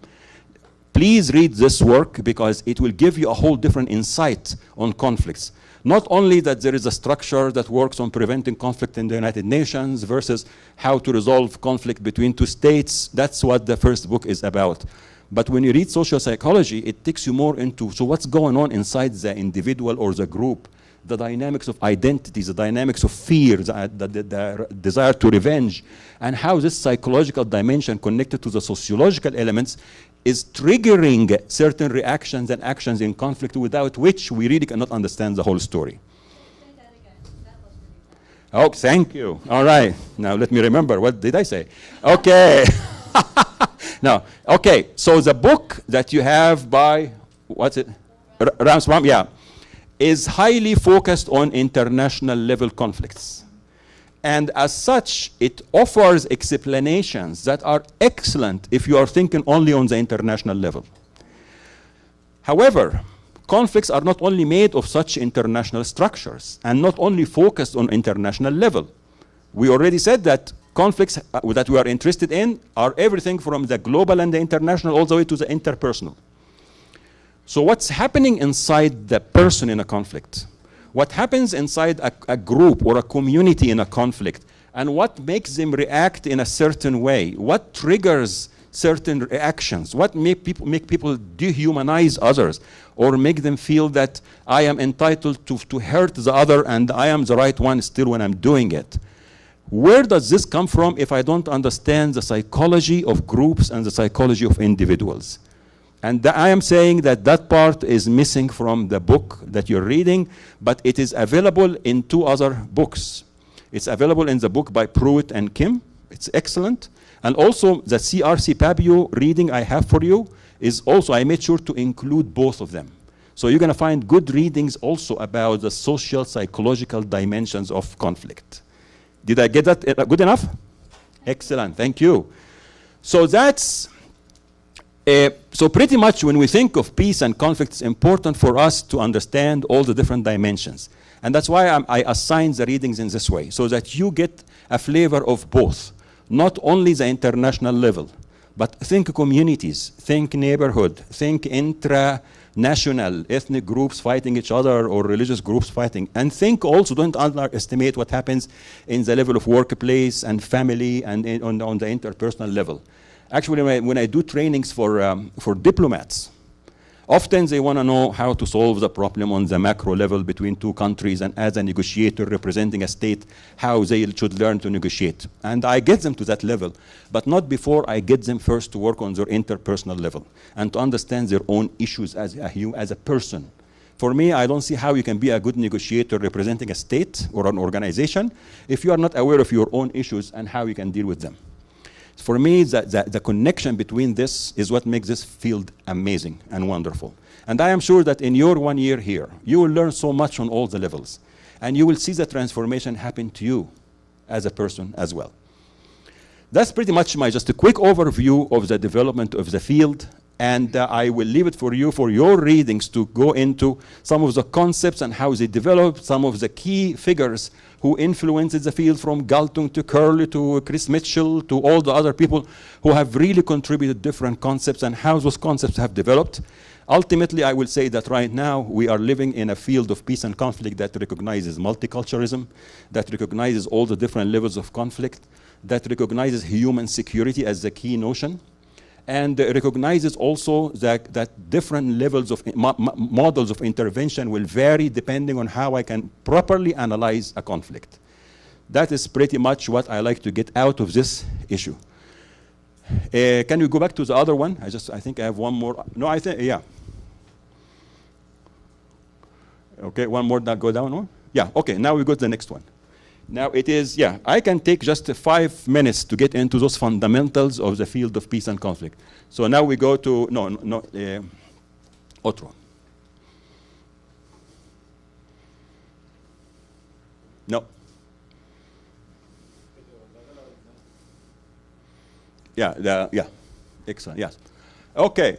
Please read this work because it will give you a whole different insight on conflicts. Not only that there is a structure that works on preventing conflict in the United Nations versus how to resolve conflict between two states. That's what the first book is about. But when you read social psychology, it takes you more into, so what's going on inside the individual or the group? The dynamics of identities, the dynamics of fear, the desire to revenge, and how this psychological dimension connected to the sociological elements is triggering certain reactions and actions in conflict without which we really cannot understand the whole story. Oh, thank you. All right. Now let me remember. What did I say? Okay. No. Okay. So the book that you have by, what's it? Ramsbaum, yeah, is highly focused on international level conflicts. And as such, it offers explanations that are excellent if you are thinking only on the international level. However, conflicts are not only made of such international structures and not only focused on international level. We already said that conflicts that we are interested in are everything from the global and the international all the way to the interpersonal. So what's happening inside the person in a conflict? What happens inside a group or a community in a conflict? And what makes them react in a certain way? What triggers certain reactions? What make people dehumanize others or make them feel that I am entitled to hurt the other and I am the right one still when I'm doing it? Where does this come from if I don't understand the psychology of groups and the psychology of individuals? And I am saying that that part is missing from the book that you're reading, but it is available in two other books. It's available in the book by Pruitt and Kim. It's excellent. And also the C.R.C. Papio reading I have for you is also, I made sure to include both of them. So you're going to find good readings also about the social psychological dimensions of conflict. Did I get that good enough? Excellent, thank you. So that's, so pretty much when we think of peace and conflict, it's important for us to understand all the different dimensions. And that's why I assigned the readings in this way, so that you get a flavor of both. Not only the international level, but think communities, think neighborhood, think intra-national, ethnic groups fighting each other or religious groups fighting. And think also, don't underestimate what happens in the level of workplace and family and on the interpersonal level. Actually, when I do trainings for diplomats, often they want to know how to solve the problem on the macro level between two countries, and as a negotiator representing a state, how they should learn to negotiate. And I get them to that level, but not before I get them first to work on their interpersonal level and to understand their own issues as a person. For me, I don't see how you can be a good negotiator representing a state or an organization if you are not aware of your own issues and how you can deal with them. For me, the connection between this is what makes this field amazing and wonderful. And I am sure that in your 1 year here, you will learn so much on all the levels. And you will see the transformation happen to you as a person as well. That's pretty much just a quick overview of the development of the field. And I will leave it for you for your readings to go into some of the concepts and how they developed, some of the key figures who influenced the field, from Galtung to Curley to Chris Mitchell to all the other people who have really contributed different concepts and how those concepts have developed. Ultimately, I will say that right now we are living in a field of peace and conflict that recognizes multiculturalism, that recognizes all the different levels of conflict, that recognizes human security as the key notion, and recognizes also that different levels of models of intervention will vary depending on how I can properly analyze a conflict. That is pretty much what I like to get out of this issue. Can we go back to the other one? I think I have one more. No, I think, yeah. Okay, one more, go down one? Yeah, okay, now we go to the next one. Now it is, yeah, I can take just 5 minutes to get into those fundamentals of the field of peace and conflict. So now we go to, otro. No. Yeah, excellent, yes. Okay,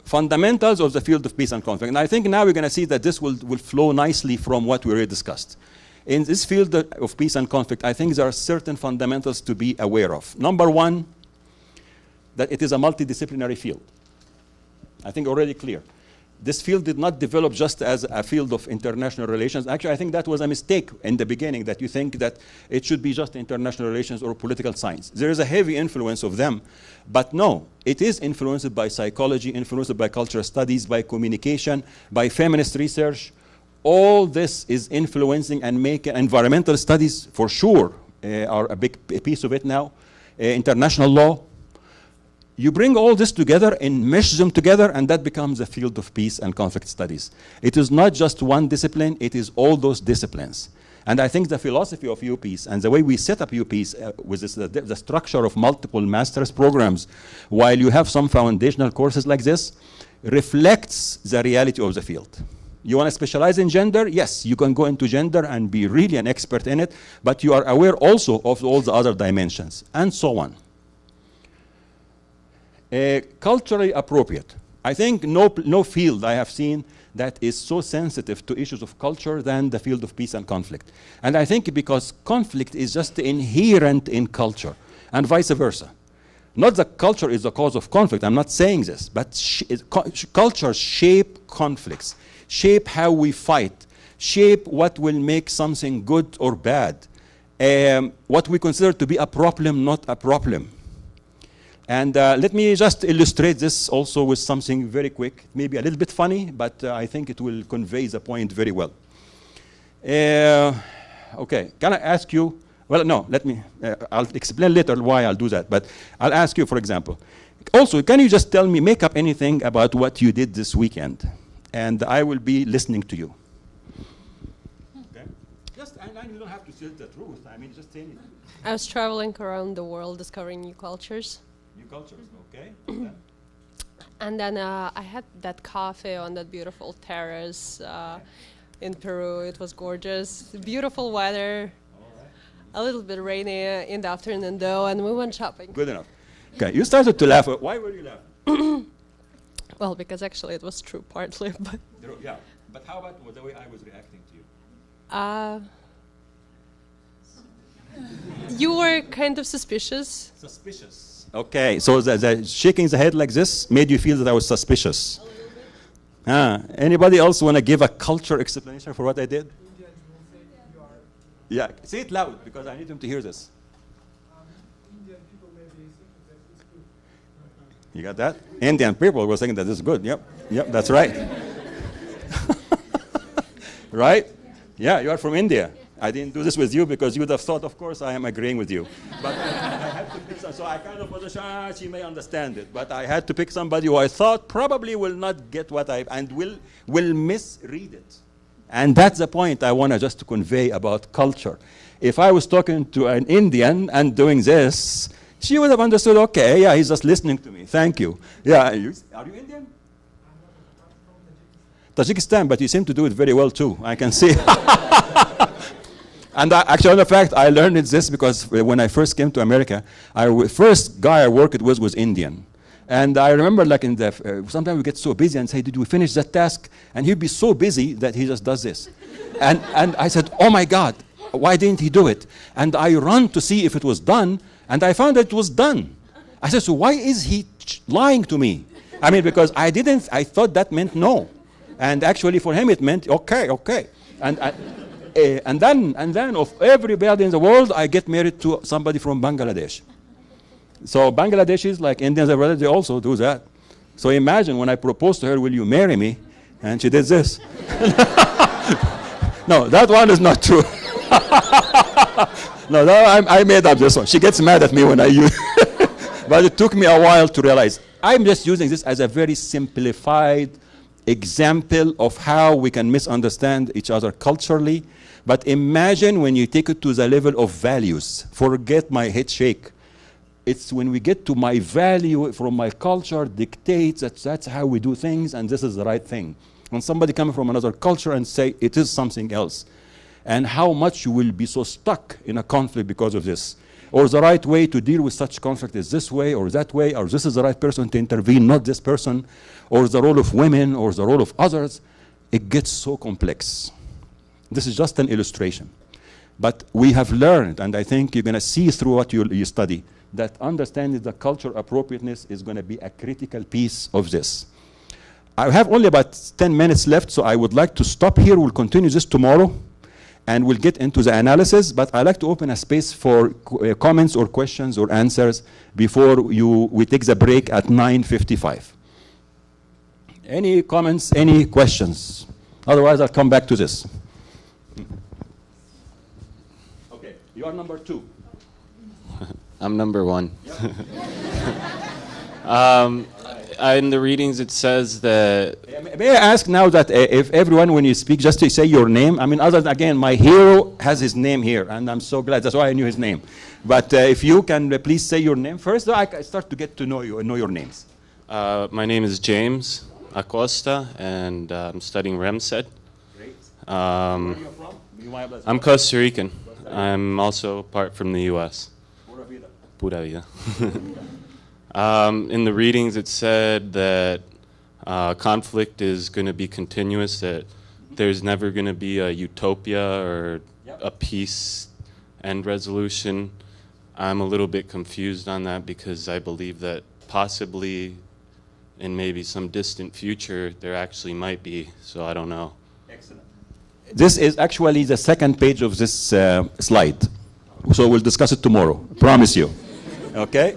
fundamentals of the field of peace and conflict. And I think now we're going to see that this will flow nicely from what we already discussed. In this field of peace and conflict, I think there are certain fundamentals to be aware of. Number one, that it is a multidisciplinary field. I think already clear. This field did not develop just as a field of international relations. Actually, I think that was a mistake in the beginning, that you think that it should be just international relations or political science. There is a heavy influence of them, but no, it is influenced by psychology, influenced by cultural studies, by communication, by feminist research. All this is influencing and making environmental studies, for sure, are a big piece of it now. International law. You bring all this together and mesh them together, and that becomes a field of peace and conflict studies. It is not just one discipline, it is all those disciplines. And I think the philosophy of UPeace and the way we set up UPeace with this, the structure of multiple master's programs, while you have some foundational courses like this, reflects the reality of the field. You want to specialize in gender? Yes, you can go into gender and be really an expert in it, but you are aware also of all the other dimensions, and so on. Culturally appropriate. I think no field I have seen that is so sensitive to issues of culture than the field of peace and conflict. And I think because conflict is just inherent in culture, and vice versa. Not that culture is the cause of conflict, I'm not saying this, but cultures shape conflicts, shape how we fight, shape what will make something good or bad, what we consider to be a problem, not a problem. And let me just illustrate this also with something very quick, maybe a little bit funny, but I think it will convey the point very well. Okay, can I ask you, well, no, let me, I'll explain later why I'll do that, but I'll ask you, for example, also, can you just tell me, make up anything about what you did this weekend? And I will be listening to you. Okay? Just, and you don't have to say the truth, I mean, just say anything. I was traveling around the world discovering new cultures. New cultures, okay. And then I had that cafe on that beautiful terrace in Peru. It was gorgeous, beautiful weather, a little bit rainy in the afternoon though, and we went shopping. Good enough. Okay, you started to laugh. Why were you laughing? Well, because actually it was true partly, but... Yeah, but how about the way I was reacting to you? You were kind of suspicious. Suspicious. Okay, so the shaking the head like this made you feel that I was suspicious. A little bit. Anybody else want to give a culture explanation for what I did? Yeah, say it loud because I need them to hear this. Indian people may be thinking that it's good. You got that? Indian people were saying that this is good. Yep, that's right. Right? Yeah, you are from India. I didn't do this with you because you would have thought, of course, I am agreeing with you. But I had to pick so I kind of was she may understand it. But I had to pick somebody who I thought probably will not get what and will misread it. And that's the point I want to just to convey about culture. If I was talking to an Indian and doing this, she would have understood, okay, yeah, he's just listening to me. Thank you. Yeah, are you Indian? Tajikistan, but you seem to do it very well too. I can see. And actually, in fact, I learned this because when I first came to America, first guy I worked with was Indian. And I remember like in the, sometimes we get so busy and say, did we finish that task? And he'd be so busy that he just does this. And I said, oh my God, why didn't he do it? And I run to see if it was done, and I found that it was done. I said, so why is he lying to me? I mean, because I thought that meant no. And actually for him it meant, okay, okay. And then of everybody in the world, I get married to somebody from Bangladesh. So Bangladeshis, like Indians, they also do that. So imagine when I proposed to her, will you marry me? And she did this. No, that one is not true. No, I made up this one. She gets mad at me when I use it. But it took me a while to realize. I'm just using this as a very simplified example of how we can misunderstand each other culturally. But imagine when you take it to the level of values. Forget my head shake. It's when we get to my value from my culture dictates that that's how we do things and this is the right thing. When somebody comes from another culture and say it is something else, and how much you will be so stuck in a conflict because of this. Or the right way to deal with such conflict is this way or that way, or this is the right person to intervene, not this person, or the role of women, or the role of others. It gets so complex. This is just an illustration. But we have learned, and I think you're going to see through what you study, that understanding the cultural appropriateness is going to be a critical piece of this. I have only about 10 minutes left, so I would like to stop here. We'll continue this tomorrow, and we'll get into the analysis, but I'd like to open a space for comments or questions or answers before we take the break at 9:55. Any comments, any questions? Otherwise, I'll come back to this. Okay, you are number 2. I'm number 1. In the readings, it says that... May I ask now that if everyone, when you speak, just to say your name? I mean, other than, again, my hero has his name here, and I'm so glad. That's why I knew his name. But if you can please say your name first, I start to get to know you and know your names. My name is James Acosta, and I'm studying REMSED. Great. Where are you from? I'm Costa Rican. I'm also part from the U.S. Pura vida. Pura vida. In the readings, it said that conflict is going to be continuous, that there's never going to be a utopia or a peace end resolution. I'm a little bit confused on that because I believe that possibly in maybe some distant future, there actually might be, so I don't know. Excellent. This is actually the second page of this slide. So we'll discuss it tomorrow, promise you. Okay?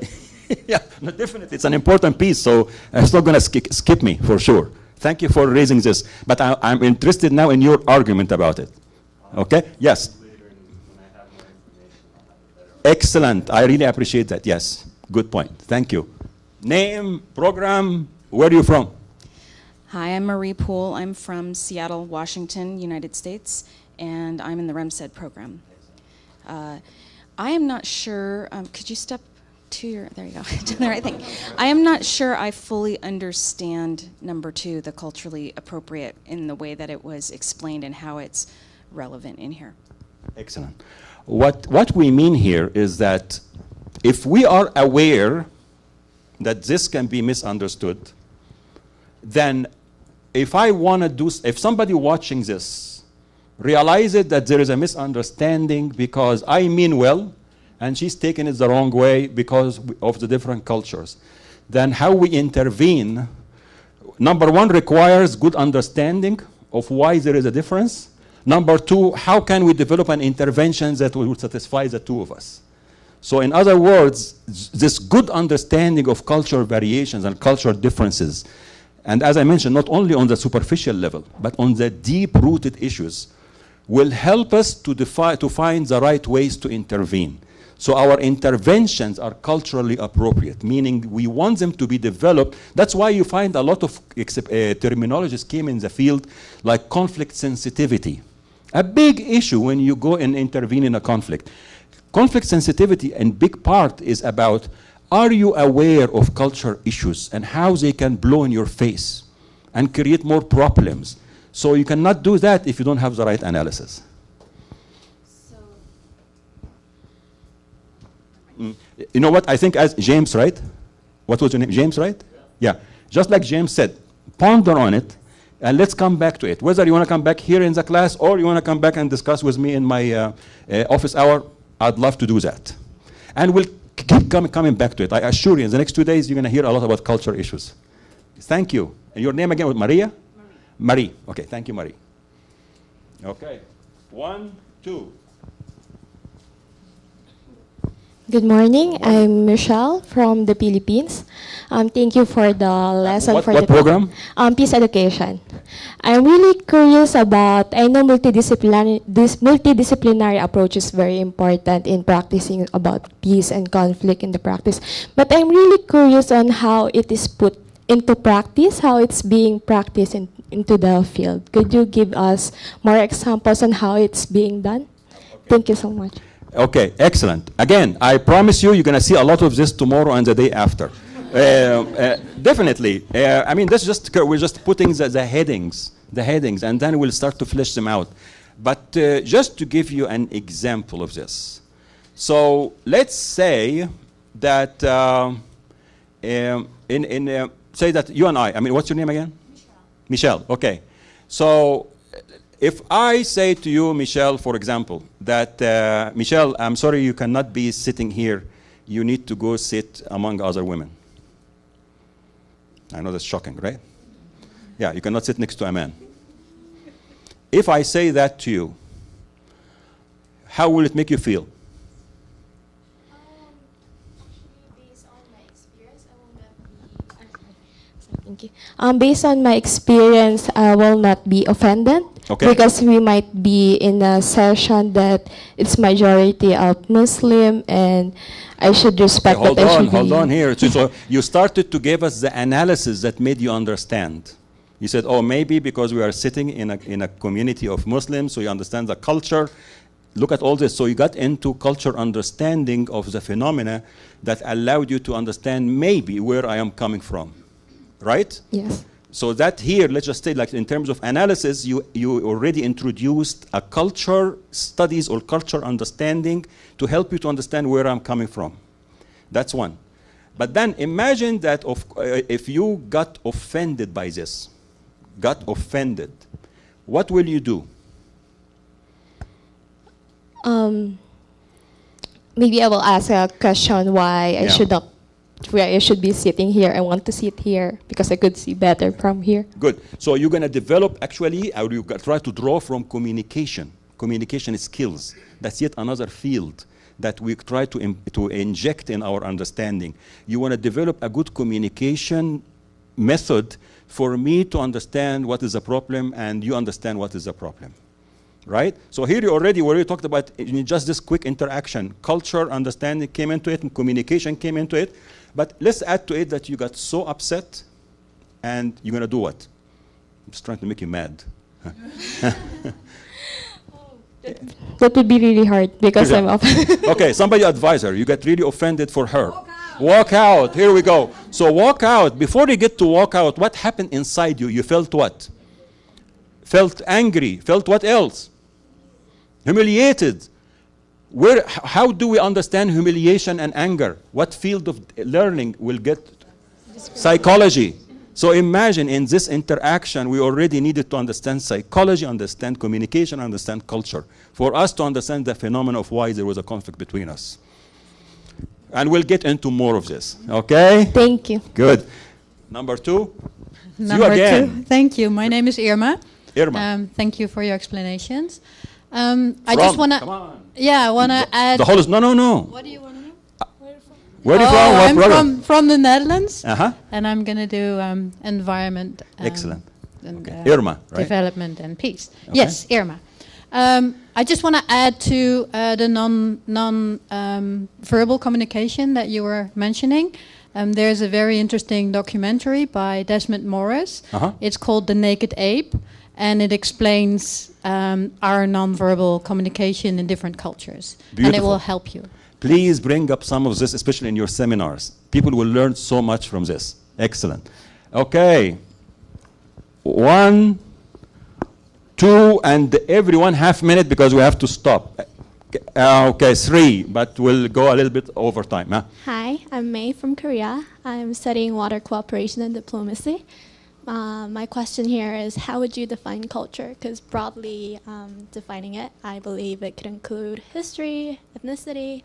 Yeah, no, definitely. It's an important piece, so it's not going to skip me, for sure. Thank you for raising this. But I'm interested now in your argument about it. Okay? Yes? Excellent. I really appreciate that. Yes. Good point. Thank you. Name, program, where are you from? Hi, I'm Marie Poole. I'm from Seattle, Washington, United States, and I'm in the REMSED program. I am not sure, could you step to your, there you go, to the right thing. I am not sure I fully understand number 2, the culturally appropriate, in the way that it was explained and how it's relevant in here. Excellent. What we mean here is that if we are aware that this can be misunderstood, then if somebody watching this realizes that there is a misunderstanding because I mean well, and she's taking it the wrong way because of the different cultures, then how we intervene, number 1, requires good understanding of why there is a difference. Number 2, how can we develop an intervention that will satisfy the two of us? So in other words, this good understanding of cultural variations and cultural differences, and as I mentioned, not only on the superficial level, but on the deep-rooted issues, will help us to find the right ways to intervene. So our interventions are culturally appropriate, meaning we want them to be developed. That's why you find a lot of terminologies came in the field, like conflict sensitivity. A big issue when you go and intervene in a conflict. Conflict sensitivity, in big part, is about, are you aware of cultural issues and how they can blow in your face and create more problems? So you cannot do that if you don't have the right analysis. You know what, I think as James, right? What was your name, James, right? Yeah. Just like James said, ponder on it, and let's come back to it. Whether you want to come back here in the class or you want to come back and discuss with me in my office hour, I'd love to do that. And we'll keep coming back to it. I assure you, in the next 2 days, you're going to hear a lot about culture issues. Thank you. And your name again was Maria? Marie. Okay, thank you, Marie. Okay. 1, 2. Good morning. I'm Michelle from the Philippines. Thank you for the lesson. What program? Peace Education. I'm really curious about, I know multidisciplinary approach is very important in practicing about peace and conflict in the practice, but I'm really curious on how it is put into practice, how it's being practiced into the field. Could you give us more examples on how it's being done? Thank you so much. Okay, excellent. Again, I promise you, you're going to see a lot of this tomorrow and the day after. Definitely. I mean, we're just putting the headings, and then we'll start to flesh them out. But just to give you an example of this. So let's say that, say that you and I mean, what's your name again? Michelle, okay. So if I say to you, Michelle, for example, that, Michelle, I'm sorry you cannot be sitting here. You need to go sit among other women. I know that's shocking, right? Yeah, you cannot sit next to a man. If I say that to you, how will it make you feel? Thank you. Based on my experience, I will not be offended. Okay. Because we might be in a session that it's majority of Muslim, and I should respect that. Hold on here. So you started to give us the analysis that made you understand. You said, oh, maybe because we are sitting in a community of Muslims, so you understand the culture. Look at all this. So you got into culture understanding of the phenomena that allowed you to understand maybe where I am coming from. Right? Yes. So that here, let's just say, like in terms of analysis, you already introduced a culture studies or culture understanding to help you to understand where I'm coming from. That's one. But then imagine that if you got offended by this, what will you do? Maybe I will ask a question why I should not. Where I should be sitting here. I want to sit here because I could see better from here. Good. So you're going to develop actually, or you try to draw from communication skills. That's yet another field that we try to inject in our understanding. You want to develop a good communication method for me to understand what is a problem and you understand what is a problem. Right? So here you already talked about in just this quick interaction. Culture understanding came into it and communication came into it. But let's add to it that you got so upset and you're going to do what? I'm just trying to make you mad. That would be really hard because I'm offended. Okay, somebody advise her. You get really offended for her. Walk out. Here we go. So walk out. Before you get to walk out, what happened inside you? You felt what? Felt angry. Felt what else? Humiliated. How do we understand humiliation and anger? What field of learning will get? Psychology. So imagine in this interaction, we already needed to understand psychology, understand communication, understand culture, for us to understand the phenomenon of why there was a conflict between us. And we'll get into more of this, okay? Thank you. Good. Number 2. Number 2. Thank you. My name is Irma. Irma. Thank you for your explanations. I just want to... Come on. Yeah, I want to add... The whole is... No. What do you want to know? Where are you from? What I'm from the Netherlands. Uh-huh. And I'm going to do environment... Excellent. And, okay. Irma, right? Development and peace. Okay. Yes, Irma. I just want to add to the non-verbal communication that you were mentioning. There's a very interesting documentary by Desmond Morris. Uh-huh. It's called The Naked Ape. And it explains our non-verbal communication in different cultures. Beautiful. And it will help you. Please bring up some of this, especially in your seminars. People will learn so much from this. Excellent. Okay. 1, 2, and everyone half minute because we have to stop. Okay, 3, but we'll go a little bit over time. Huh? Hi, I'm May from Korea. I'm studying water cooperation and diplomacy. My question here is, how would you define culture? Because broadly defining it, I believe it could include history, ethnicity,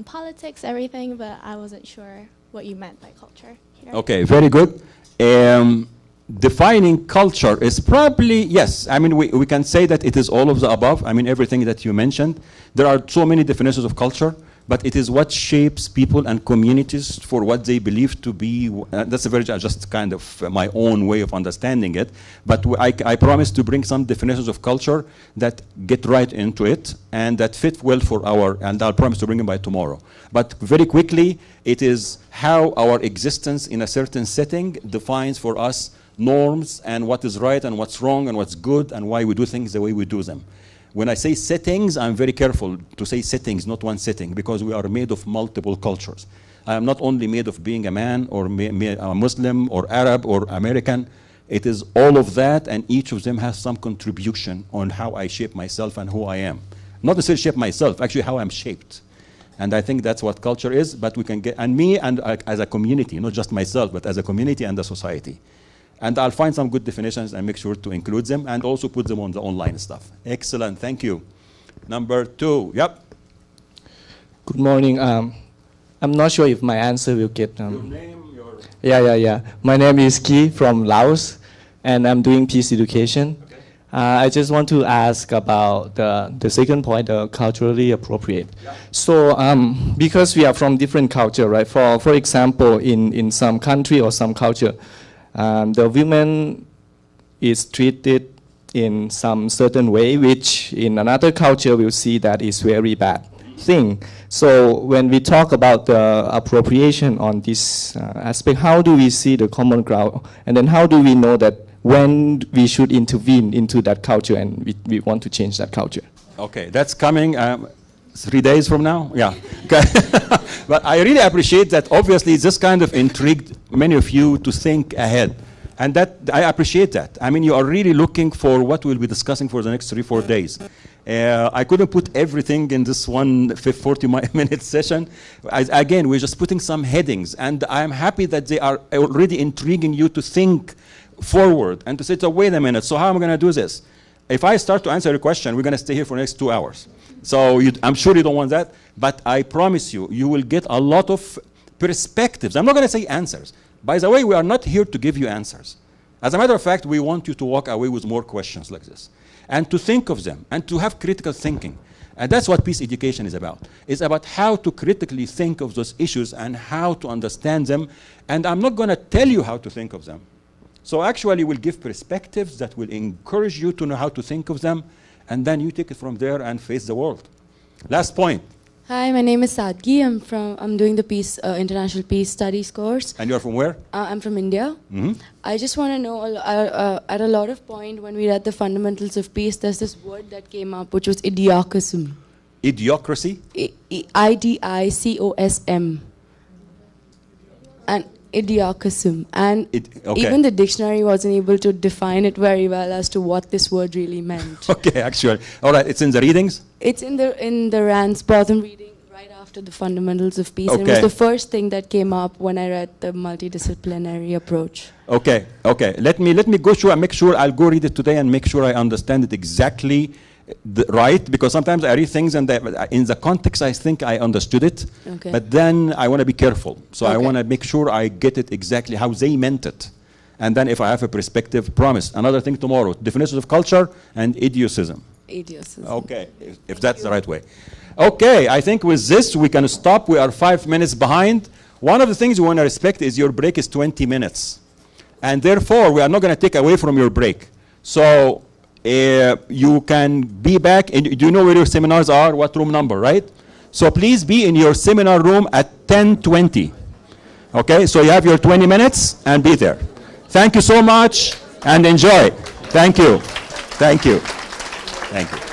politics, everything, but I wasn't sure what you meant by culture here. Okay, very good. Defining culture is probably, yes, I mean, we can say that it is all of the above. I mean, everything that you mentioned. There are so many definitions of culture, but it is what shapes people and communities for what they believe to be. That's a very just kind of my own way of understanding it. But I promise to bring some definitions of culture that get right into it and that fit well for and I'll promise to bring them by tomorrow. But very quickly, it is how our existence in a certain setting defines for us norms and what is right and what's wrong and what's good and why we do things the way we do them. When I say settings, I'm very careful to say settings, not one setting, because we are made of multiple cultures. I am not only made of being a man or a Muslim or Arab or American. It is all of that, and each of them has some contribution on how I shape myself and who I am. Not necessarily shape myself, actually how I'm shaped. And I think that's what culture is, but we can get, and me and as a community, not just myself, but as a community and a society. And I'll find some good definitions and make sure to include them and also put them on the online stuff. Excellent, thank you. Number 2, yep. Good morning. I'm not sure if my answer will get... Your name, your... Yeah. My name is Ki from Laos, and I'm doing peace education. Okay. I just want to ask about the second point, the culturally appropriate. Yeah. So because we are from different culture, right? For example, in some country or some culture, the woman is treated in some certain way, which in another culture we'll see that is very bad thing. So when we talk about the appropriation on this aspect, how do we see the common ground? And then how do we know that when we should intervene into that culture and we want to change that culture? Okay, that's coming 3 days from now? Yeah. Okay. But I really appreciate that. Obviously, this kind of intrigued many of you to think ahead. And that I appreciate that. I mean, you are really looking for what we'll be discussing for the next 3-4 days. I couldn't put everything in this one 40-minute session. Again, we're just putting some headings. And I'm happy that they are already intriguing you to think forward and to say, so wait a minute, so how am I going to do this? If I start to answer your question, we're going to stay here for the next 2 hours. So I'm sure you don't want that, but I promise you, you will get a lot of perspectives. I'm not going to say answers. By the way, we are not here to give you answers. As a matter of fact, we want you to walk away with more questions like this and to think of them and to have critical thinking. And that's what peace education is about. It's about how to critically think of those issues and how to understand them. And I'm not going to tell you how to think of them. So actually, we'll give perspectives that will encourage you to know how to think of them, and then you take it from there and face the world. Last point. Hi, my name is Sadgi. I'm doing the International Peace Studies course. And you're from where? I'm from India. Mm-hmm. I just want to know, at a lot of point when we read the fundamentals of peace, there's this word that came up, which was idiocracy. Idiocracy? IDICOSM. And idiocracy. And even the dictionary wasn't able to define it very well as to what this word really meant. Okay, actually. All right, it's in the readings? It's in the Rand's bottom reading right after the fundamentals of peace. Okay. And it was the first thing that came up when I read the multidisciplinary approach. Okay. Let me go through and make sure I'll go read it today and make sure I understand it exactly right, because sometimes I read things and in the context I think I understood it, but then I want to be careful. So I want to make sure I get it exactly how they meant it. And then if I have a perspective, promise. Another thing tomorrow, definitions of culture and idiocism. Okay, if that's the right way. Okay, I think with this we can stop. We are 5 minutes behind. One of the things we want to respect is your break is 20 minutes. And therefore, we are not going to take away from your break. So you can be back. Do you know where your seminars are? What room number, right? So please be in your seminar room at 10:20. Okay, so you have your 20 minutes and be there. Thank you so much and enjoy. Thank you. Thank you. Thank you.